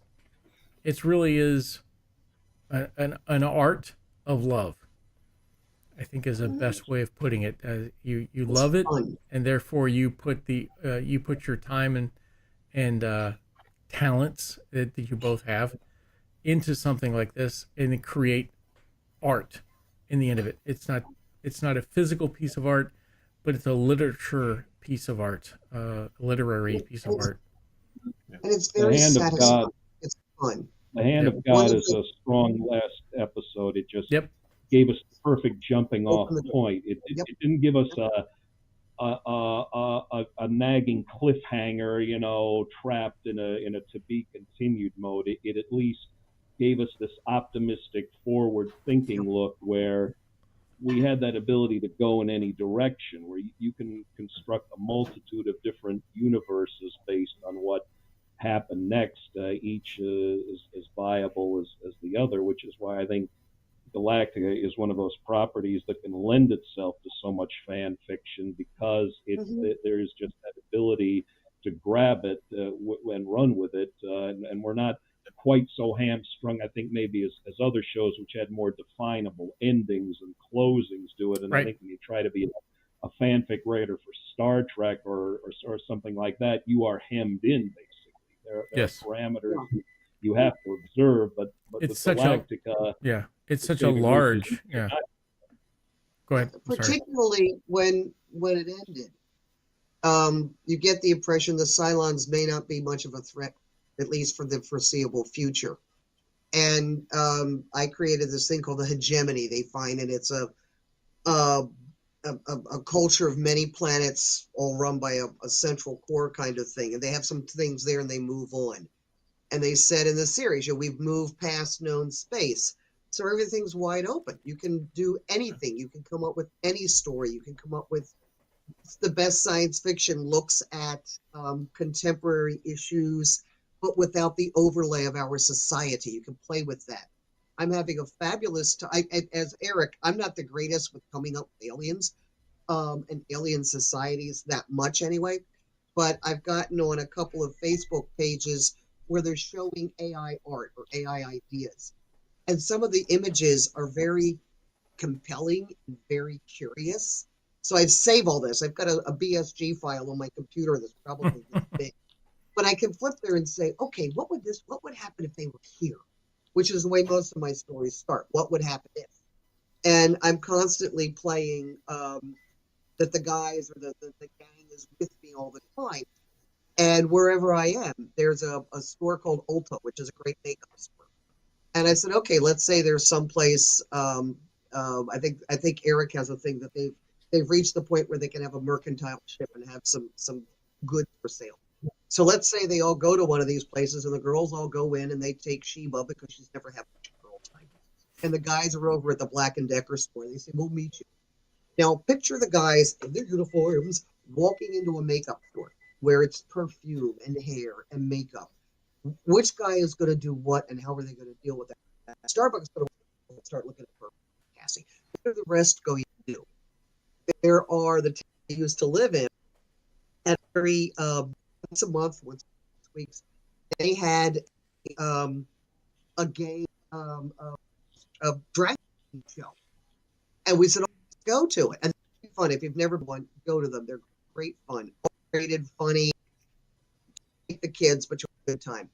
really is an art of love, I think, is the best way of putting it. You love it, and therefore you put your time and talents that you both have into something like this, and then create art in the end of it. It's not a physical piece of art, but it's a literature piece of art, literary piece of art. And it's very satisfying. It's fun. The Hand of God is a strong last episode. It just gave us the perfect jumping off point. It didn't give us a nagging cliffhanger, you know, trapped in a to be continued mode. It at least gave us this optimistic, forward thinking look where we had that ability to go in any direction, where you can construct a multitude of different universes based on what happened next. Each is as viable as the other, which is why I think Galactica is one of those properties that can lend itself to so much fan fiction, because there is just that ability to grab it and run with it, and we're not quite so hamstrung, I think, maybe as other shows which had more definable endings and closings do it. And I think when you try to be a fanfic writer for Star Trek or something like that, you are hemmed in, basically. There are parameters you have to observe, but it's with such Galactica, it's such a large Go ahead. Particularly when it ended, you get the impression the Cylons may not be much of a threat, at least for the foreseeable future. And I created this thing called the hegemony they find, and it's a culture of many planets all run by a central core kind of thing. And they have some things there and they move on. And they said in the series, we've moved past known space. So everything's wide open. You can do anything. You can come up with any story. You can come up with the best science fiction looks at contemporary issues, but without the overlay of our society. You can play with that. I'm having a fabulous time. As Eric, I'm not the greatest with coming up with aliens and alien societies that much anyway, but I've gotten on a couple of Facebook pages where they're showing AI art or AI ideas. And some of the images are very compelling and very curious. So I've saved all this. I've got a BSG file on my computer that's probably this big. But I can flip there and say, okay, what would happen if they were here? Which is the way most of my stories start. What would happen if? And I'm constantly playing that the guys or the gang is with me all the time. And wherever I am, there's a store called Ulta, which is a great makeup store. And I said, okay, let's say there's someplace. I think Eric has a thing that they've reached the point where they can have a mercantile ship and have some goods for sale. So let's say they all go to one of these places, and the girls all go in and they take Sheba because she's never had much girl time. And the guys are over at the Black & Decker store. They say, we'll meet you. Now picture the guys in their uniforms walking into a makeup store where it's perfume and hair and makeup. Which guy is going to do what, and how are they going to deal with that? Starbucks is going to start looking at her, Cassie. What do the rest going to do? There are the towns I used to live in, and every once a month, once 6 weeks, they had a gay a drag show, and we said, oh, let's go to it. And it's fun. If you've never been, go to them. They're great fun, rated, funny. Take the kids, but you have a good time.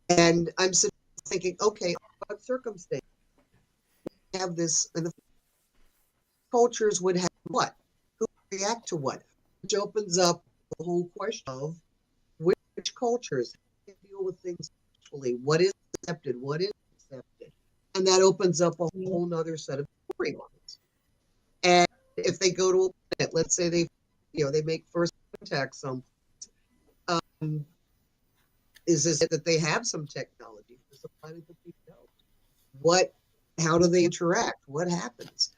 And I'm sitting thinking, okay, what circumstance have this, and the cultures would have what? Who would react to what? Which opens up the whole question of which cultures deal with things sexually, what is accepted, what is accepted. And that opens up a whole nother set of storylines. And if they go to a planet, let's say they make first contact someplace, is this that they have some technology? Is the planet that we know? How do they interact? What happens?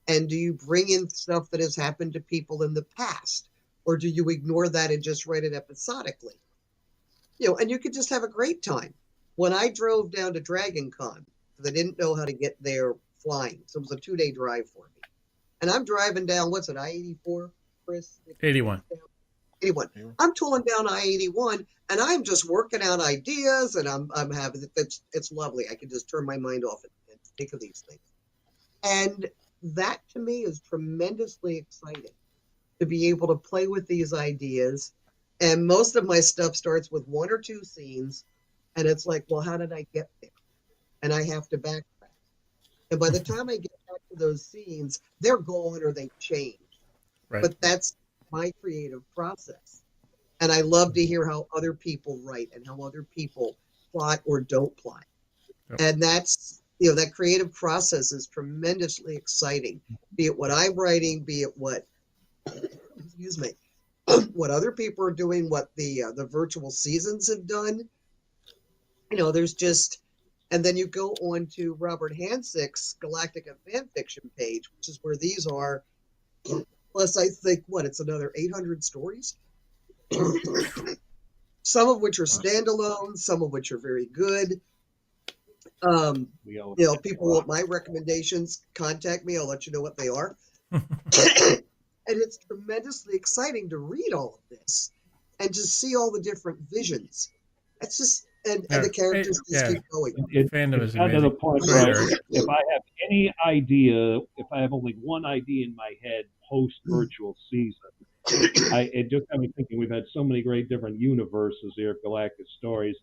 And do you bring in stuff that has happened to people in the past? Or do you ignore that and just write it episodically? And you could just have a great time. When I drove down to Dragon Con, because I didn't know how to get there flying, so it was a 2-day drive for me. And I'm driving down, what's it, I-84, Chris? 81. 81. I'm tooling down I-81, and I'm just working out ideas, and I'm having it's lovely. I can just turn my mind off and think of these things. And that to me is tremendously exciting, to be able to play with these ideas. And most of my stuff starts with 1 or 2 scenes, and it's like, well, how did I get there? And I have to backtrack. And by the time I get back to those scenes, they're gone or they've changed. Right. But that's my creative process. And I love to hear how other people write and how other people plot or don't plot. Yep. And that's, that creative process is tremendously exciting, be it what I'm writing, be it what, excuse me, what other people are doing, what the virtual seasons have done. There's just, And then you go on to Robert Hansick's Galactica fan fiction page, which is where these are. Plus, I think, it's another 800 stories? Some of which are standalone, some of which are very good. People want my recommendations, contact me. I'll let you know what they are. And it's tremendously exciting to read all of this and just see all the different visions. It's just, and the characters just keep going. Fandom is to the amazing. point where if I have any idea, if I have only one idea in my head post virtual season, it just got me thinking. We've had so many great different universes here at Galactic Stories,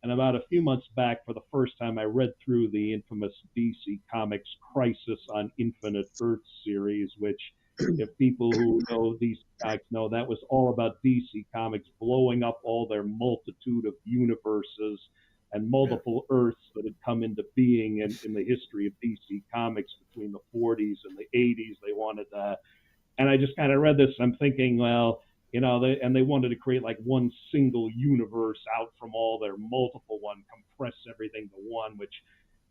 and about a few months back, for the first time, I read through the infamous DC Comics Crisis on Infinite Earth series, which, if people who know DC Comics know, that was all about DC Comics blowing up all their multitude of universes and multiple Earths that had come into being in the history of DC Comics between the 40s and the 80s. They wanted to, and I just kind of read this, and I'm thinking, well, they wanted to create like one single universe out from all their multiple one, compress everything to one, which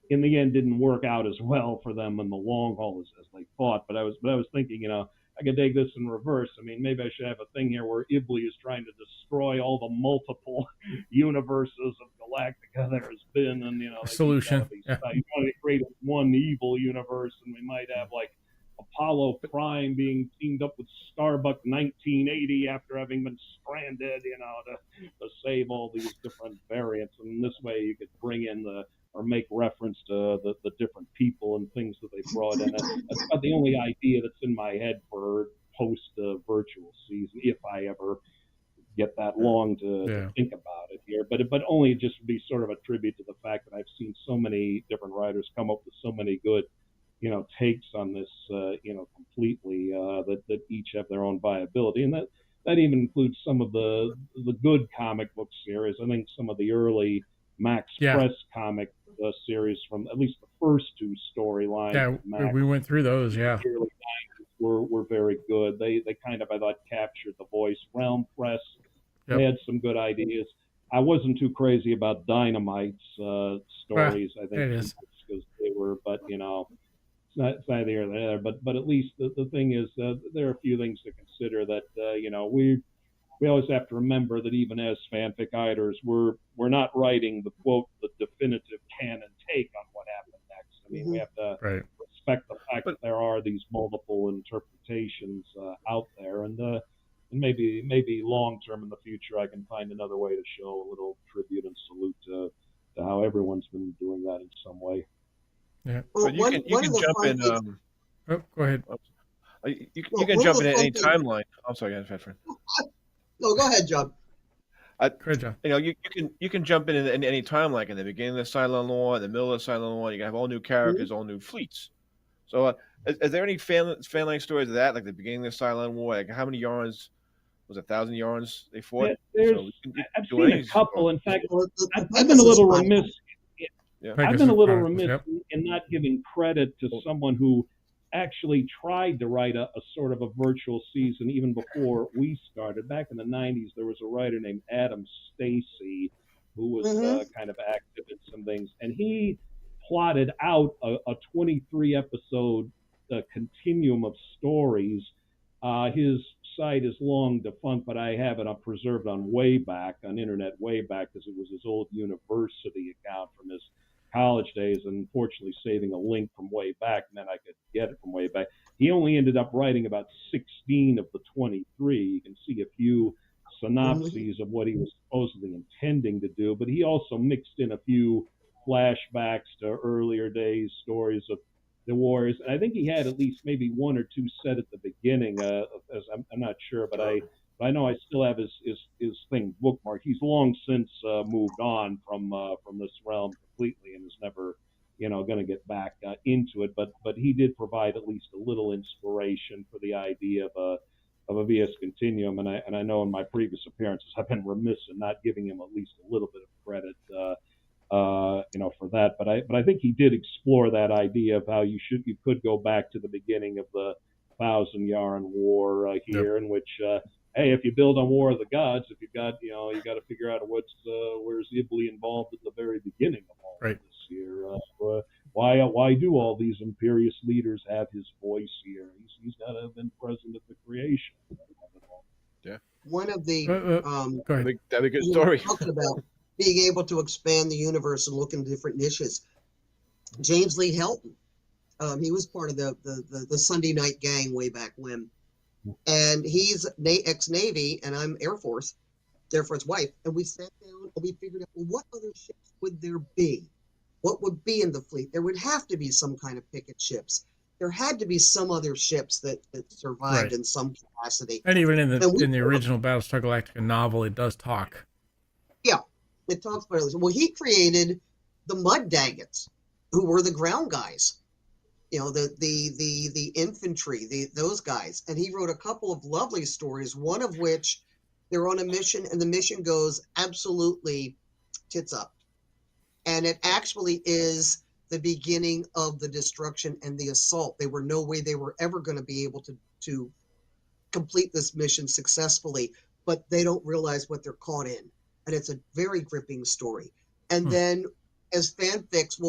in the end didn't work out as well for them in the long haul as they thought. But I was thinking, I could take this in reverse. I mean, maybe I should have a thing here where Iblis is trying to destroy all the multiple universes of Galactica there has been, and solution. He's trying to create one evil universe, and we might have like Apollo Prime being teamed up with Starbuck 1980 after having been stranded, to save all these different variants. And this way you could bring in or make reference to the different people and things that they brought in. That's about the only idea that's in my head for post virtual season, if I ever get that long to think about it here. But only just be sort of a tribute to the fact that I've seen so many different writers come up with so many good takes on this, completely, that each have their own viability. And that even includes some of the good comic book series. I think some of the early Max Press comic series, from at least the first two storylines. Yeah, we went through those, the early 90s were very good. They kind of, I thought, captured the voice. Realm Press, they had some good ideas. I wasn't too crazy about Dynamite's stories. I think it is. Because they were, but it's neither here nor there, but at least the thing is, there are a few things to consider that, we always have to remember that even as fanfic writers, we're not writing the definitive canon take on what happened next. I mean, we have to respect the fact that there are these multiple interpretations out there, and maybe long term in the future, I can find another way to show a little tribute and salute to how everyone's been doing that in some way. Yeah. Well, you can jump in. Go ahead. You can jump in any timeline. I'm sorry, Fran. No, go ahead, John. John. You can jump in any time, like in the beginning of the Cylon War, in the middle of the Cylon War. You can have all new characters, all new fleets. So, is there any fan-like stories of that, like the beginning of the Cylon War? Like how many yarns? Was 1,000 yarns they fought? I've seen a couple. In fact, I've been a little remiss. I've been a little remiss in not giving credit to someone who actually tried to write a sort of a virtual season even before we started. Back in the 90s, there was a writer named Adam Stacy who was kind of active in some things, and he plotted out a 23-episode continuum of stories. His site is long defunct, but I have it preserved on Internet Wayback, because it was his old university account from his college days, and unfortunately saving a link from way back, and then I could get it from way back. He only ended up writing about 16 of the 23. You can see a few synopses of what he was supposedly intending to do, but he also mixed in a few flashbacks to earlier days, stories of the Warriors. And I think he had at least maybe one or two set at the beginning, as I'm not sure, but I know I still have his thing bookmarked. He's long since moved on from this realm completely, and is never, going to get back into it. But he did provide at least a little inspiration for the idea of a VS Continuum. And I know in my previous appearances I've been remiss in not giving him at least a little bit of credit, for that. But I think he did explore that idea of how you could go back to the beginning of the 1,000 Yarn War here, in which. Hey, if you build on War of the Gods, if you've got, you got to figure out where's Iblis involved at the very beginning of all of this. here? Why do all these imperious leaders have his voice here? He's got to have been present at the creation. Yeah. One of the Go ahead. That'd be a good story. Talking about being able to expand the universe and look into different niches. James Lee Helton, he was part of the Sunday Night Gang way back when, and he's ex-Navy, and I'm Air Force, wife, and we sat down and we figured out, well, what other ships would there be? What would be in the fleet? There would have to be some kind of picket ships. There had to be some other ships that survived in some capacity. And even in the original Battlestar Galactica novel, it does talk. Yeah, it talks about it. Well, he created the Mud Daggets, who were the ground guys. You know, the infantry, those guys. And he wrote a couple of lovely stories, one of which they're on a mission, and the mission goes absolutely tits up. And it actually is the beginning of the destruction and the assault. There were no way they were ever going to be able to complete this mission successfully, but they don't realize what they're caught in. And it's a very gripping story. And then as fanfics,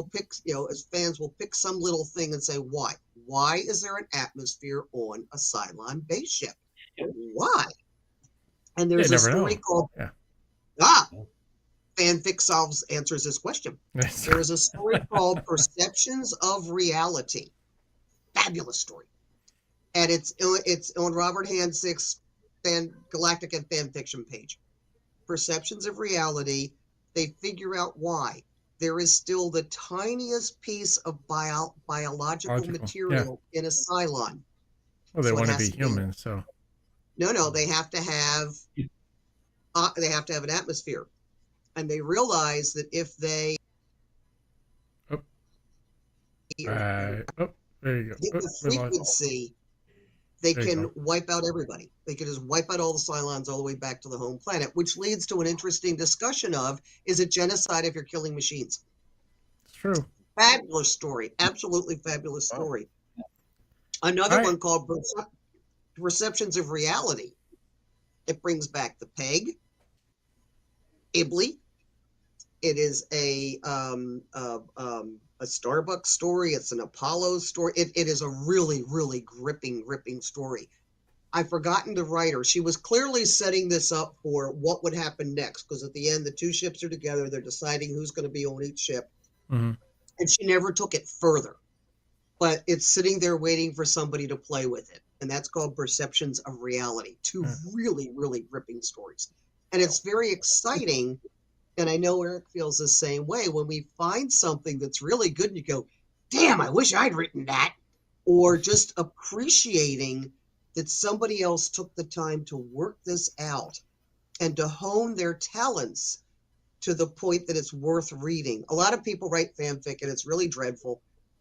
as fans will pick some little thing and say, why? Why is there an atmosphere on a Cylon base ship? Why? And there's a story called fanfic answers this question. There is a story called Perceptions of Reality. Fabulous story. And it's on Robert Hansick's Galactica fan fiction page. Perceptions of Reality. They figure out why. There is still the tiniest piece of biological material in a Cylon. Well, they want to be human, so. No, they have to have an atmosphere. And they realize that if they there you go. hit the frequency, they can wipe out everybody. They can just wipe out all the Cylons all the way back to the home planet, which leads to an interesting discussion of, is it genocide if you're killing machines? It's true. Fabulous story. Absolutely fabulous story. Another one called Perceptions of Reality. It brings back the Peg, Ibley. It is a Starbucks story. It's an Apollo story. It is a really, really gripping story. I've forgotten the writer. She was clearly setting this up for what would happen next, because at the end, the two ships are together. They're deciding who's going to be on each ship. Mm-hmm. And she never took it further. But it's sitting there waiting for somebody to play with it. And that's called Perceptions of Reality. Two really, really gripping stories. And it's very exciting. And I know Eric feels the same way when we find something that's really good and you go, damn, I wish I'd written that. Or just appreciating that somebody else took the time to work this out and to hone their talents to the point that it's worth reading. A lot of people write fanfic and it's really dreadful,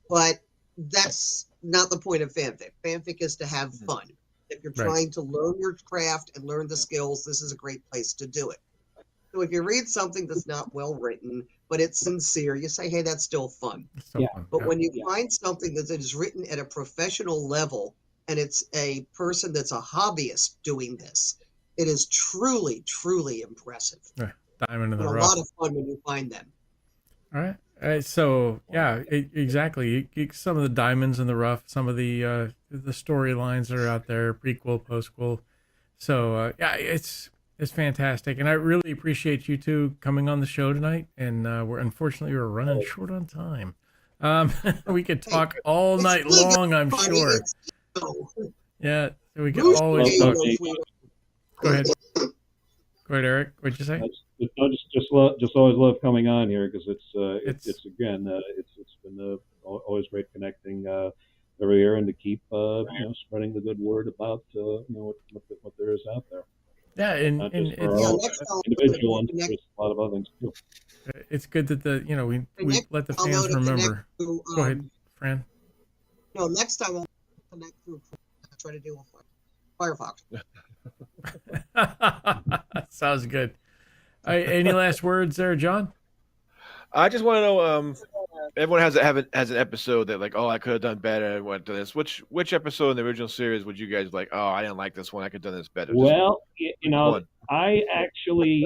but that's not the point of fanfic. Fanfic is to have fun. If you're trying to learn your craft and learn the skills, this is a great place to do it. So if you read something that's not well written, but it's sincere, you say, hey, that's still fun. But when you find something that is written at a professional level and it's a person that's a hobbyist doing this, it is truly, truly impressive. Diamond in the rough. A lot of fun when you find them. All right. So, exactly. Some of the diamonds in the rough, some of the storylines that are out there, prequel, postquel. So, it's fantastic, and I really appreciate you two coming on the show tonight. And we're running short on time. We could talk all night long, I'm sure. Yeah, we could always talk. Go ahead, Eric. What'd you say? Just always love coming on here because it's been always great connecting every year and to keep spreading the good word about what there is out there. Yeah, and it's individual and there's a lot of other things too. It's good that we let the fans remember. Go ahead, Fran. No, next time I'll connect through. Try to do a Firefox. Sounds good. Any last words there, John? I just want to know. Everyone has an episode that I could have done better. I went to this. Which episode in the original series would you guys like? Oh, I didn't like this one. I could have done this better. Well, I actually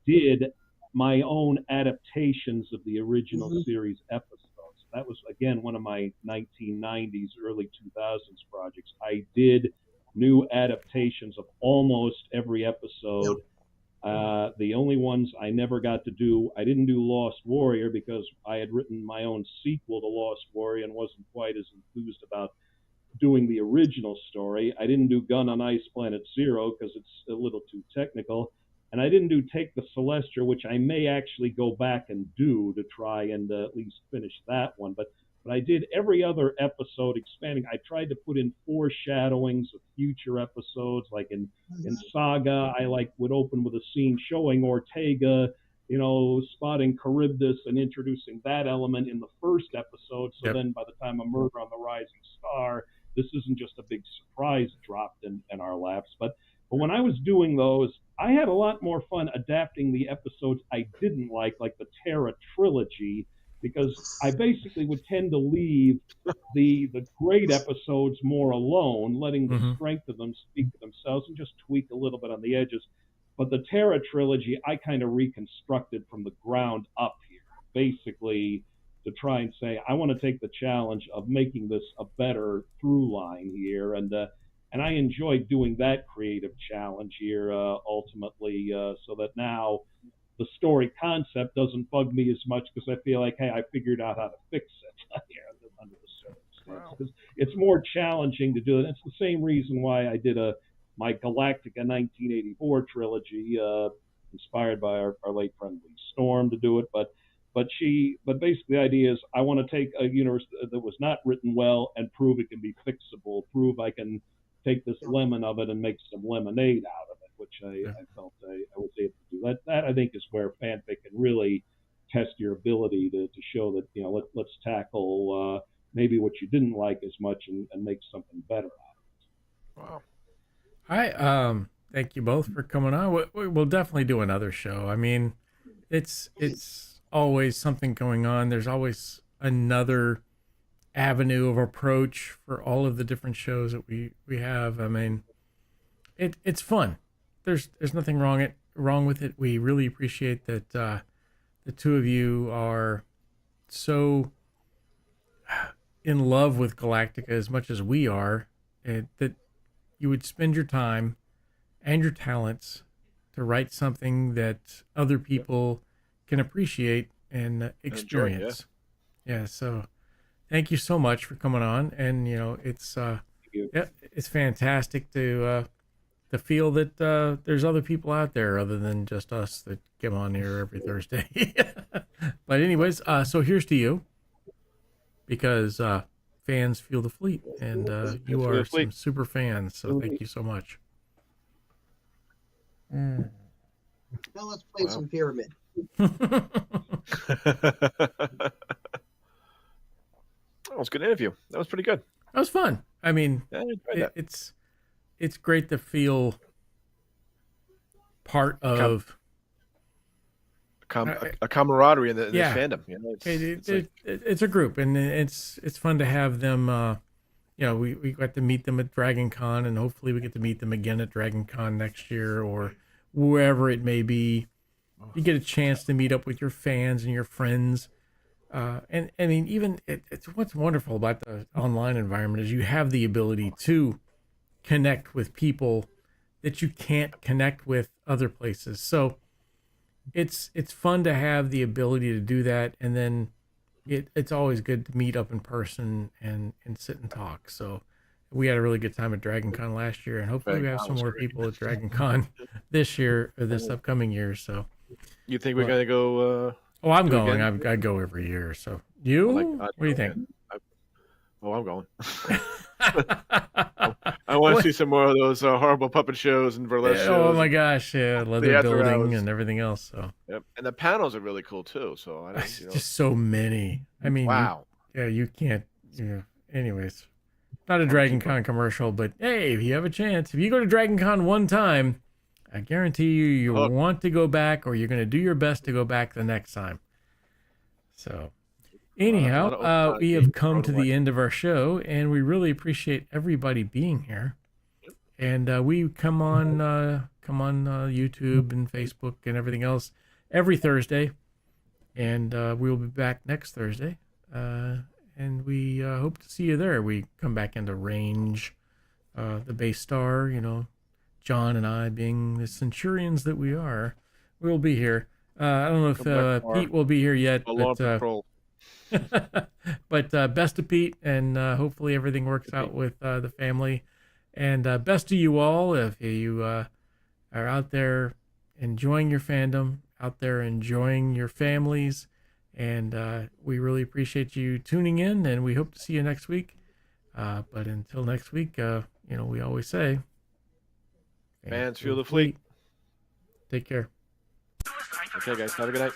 did my own adaptations of the original Mhm. series episodes. That was, again, one of my 1990s, early 2000s projects. I did new adaptations of almost every episode. The only ones I never got to do, I didn't do Lost Warrior because I had written my own sequel to Lost Warrior and wasn't quite as enthused about doing the original story. I didn't do Gun on Ice Planet Zero because it's a little too technical. And I didn't do Take the Celestial, which I may actually go back and do to try and at least finish that one. But I did every other episode expanding. I tried to put in foreshadowings of future episodes, like in Saga, I would open with a scene showing Ortega, spotting Charybdis and introducing that element in the first episode. So then by the time of Murder on the Rising Star, this isn't just a big surprise dropped in our laps. But when I was doing those, I had a lot more fun adapting the episodes I didn't like the Terra trilogy, because I basically would tend to leave the great episodes more alone, letting the strength of them speak for themselves and just tweak a little bit on the edges. But the Terra trilogy, I kind of reconstructed from the ground up here, basically to try and say, I want to take the challenge of making this a better through line here. And I enjoyed doing that creative challenge here, ultimately, so that now the story concept doesn't bug me as much because I feel like, hey, I figured out how to fix it here under the circumstances. It's more challenging to do it. It's the same reason why I did my Galactica 1984 trilogy, inspired by our late friend Lee Storm to do it. But basically the idea is I want to take a universe that was not written well and prove it can be fixable, prove I can take this lemon of it and make some lemonade out of it, which I felt I was able to do. That I think is where fanfic can really test your ability to show that, let's tackle maybe what you didn't like as much and make something better out of it. Wow. All right. Thank you both for coming on. We'll definitely do another show. I mean, it's always something going on. There's always another avenue of approach for all of the different shows that we have. I mean, it's fun. There's nothing wrong with it. We really appreciate that the two of you are so in love with Galactica as much as we are, that you would spend your time and your talents to write something that other people can appreciate and experience. Yeah, so thank you so much for coming on. And it's fantastic to feel that there's other people out there other than just us that come on here every Thursday. But anyways, so here's to you, because fans feel the fleet, and you are some super fans. So thank you so much. Now let's play some Pyramid. That was a good interview. That was pretty good. That was fun. I mean, it's great to feel part of a camaraderie in this fandom. It's a group, and it's fun to have them. We got to meet them at Dragon Con, and hopefully we get to meet them again at Dragon Con next year or wherever it may be. You get a chance to meet up with your fans and your friends. And I mean, even it's what's wonderful about the online environment is you have the ability to connect with people that you can't connect with other places. So it's fun to have the ability to do that. And then it's always good to meet up in person and sit and talk. So we had a really good time at Dragon Con last year, and hopefully we have some more people at Dragon Con this year or this upcoming year. So you think we're going to go... Oh, I'm going. I go every year. So you? What do you think? I'm going. I want to see some more of those horrible puppet shows and burlesque shows. Oh my gosh, yeah, leather building and everything else. So. Yep, and the panels are really cool too. So just so many. I mean, wow. You can't. Anyways, not a Dragon Con commercial, but hey, if you have a chance, if you go to Dragon Con one time, I guarantee you want to go back, or you're going to do your best to go back the next time. So, anyhow, we have come to the end of our show, and we really appreciate everybody being here. And we come on YouTube and Facebook and everything else every Thursday, and we'll be back next Thursday. And we hope to see you there. We come back into range, the base star, John and I being the centurions that we are, we'll be here. I don't know if Pete will be here yet, but best to Pete, and hopefully everything works out with the family. And best to you all if you are out there enjoying your fandom, out there enjoying your families. And we really appreciate you tuning in, and we hope to see you next week. But until next week, we always say, fans feel the fleet. Take care. Okay, guys. Have a good night.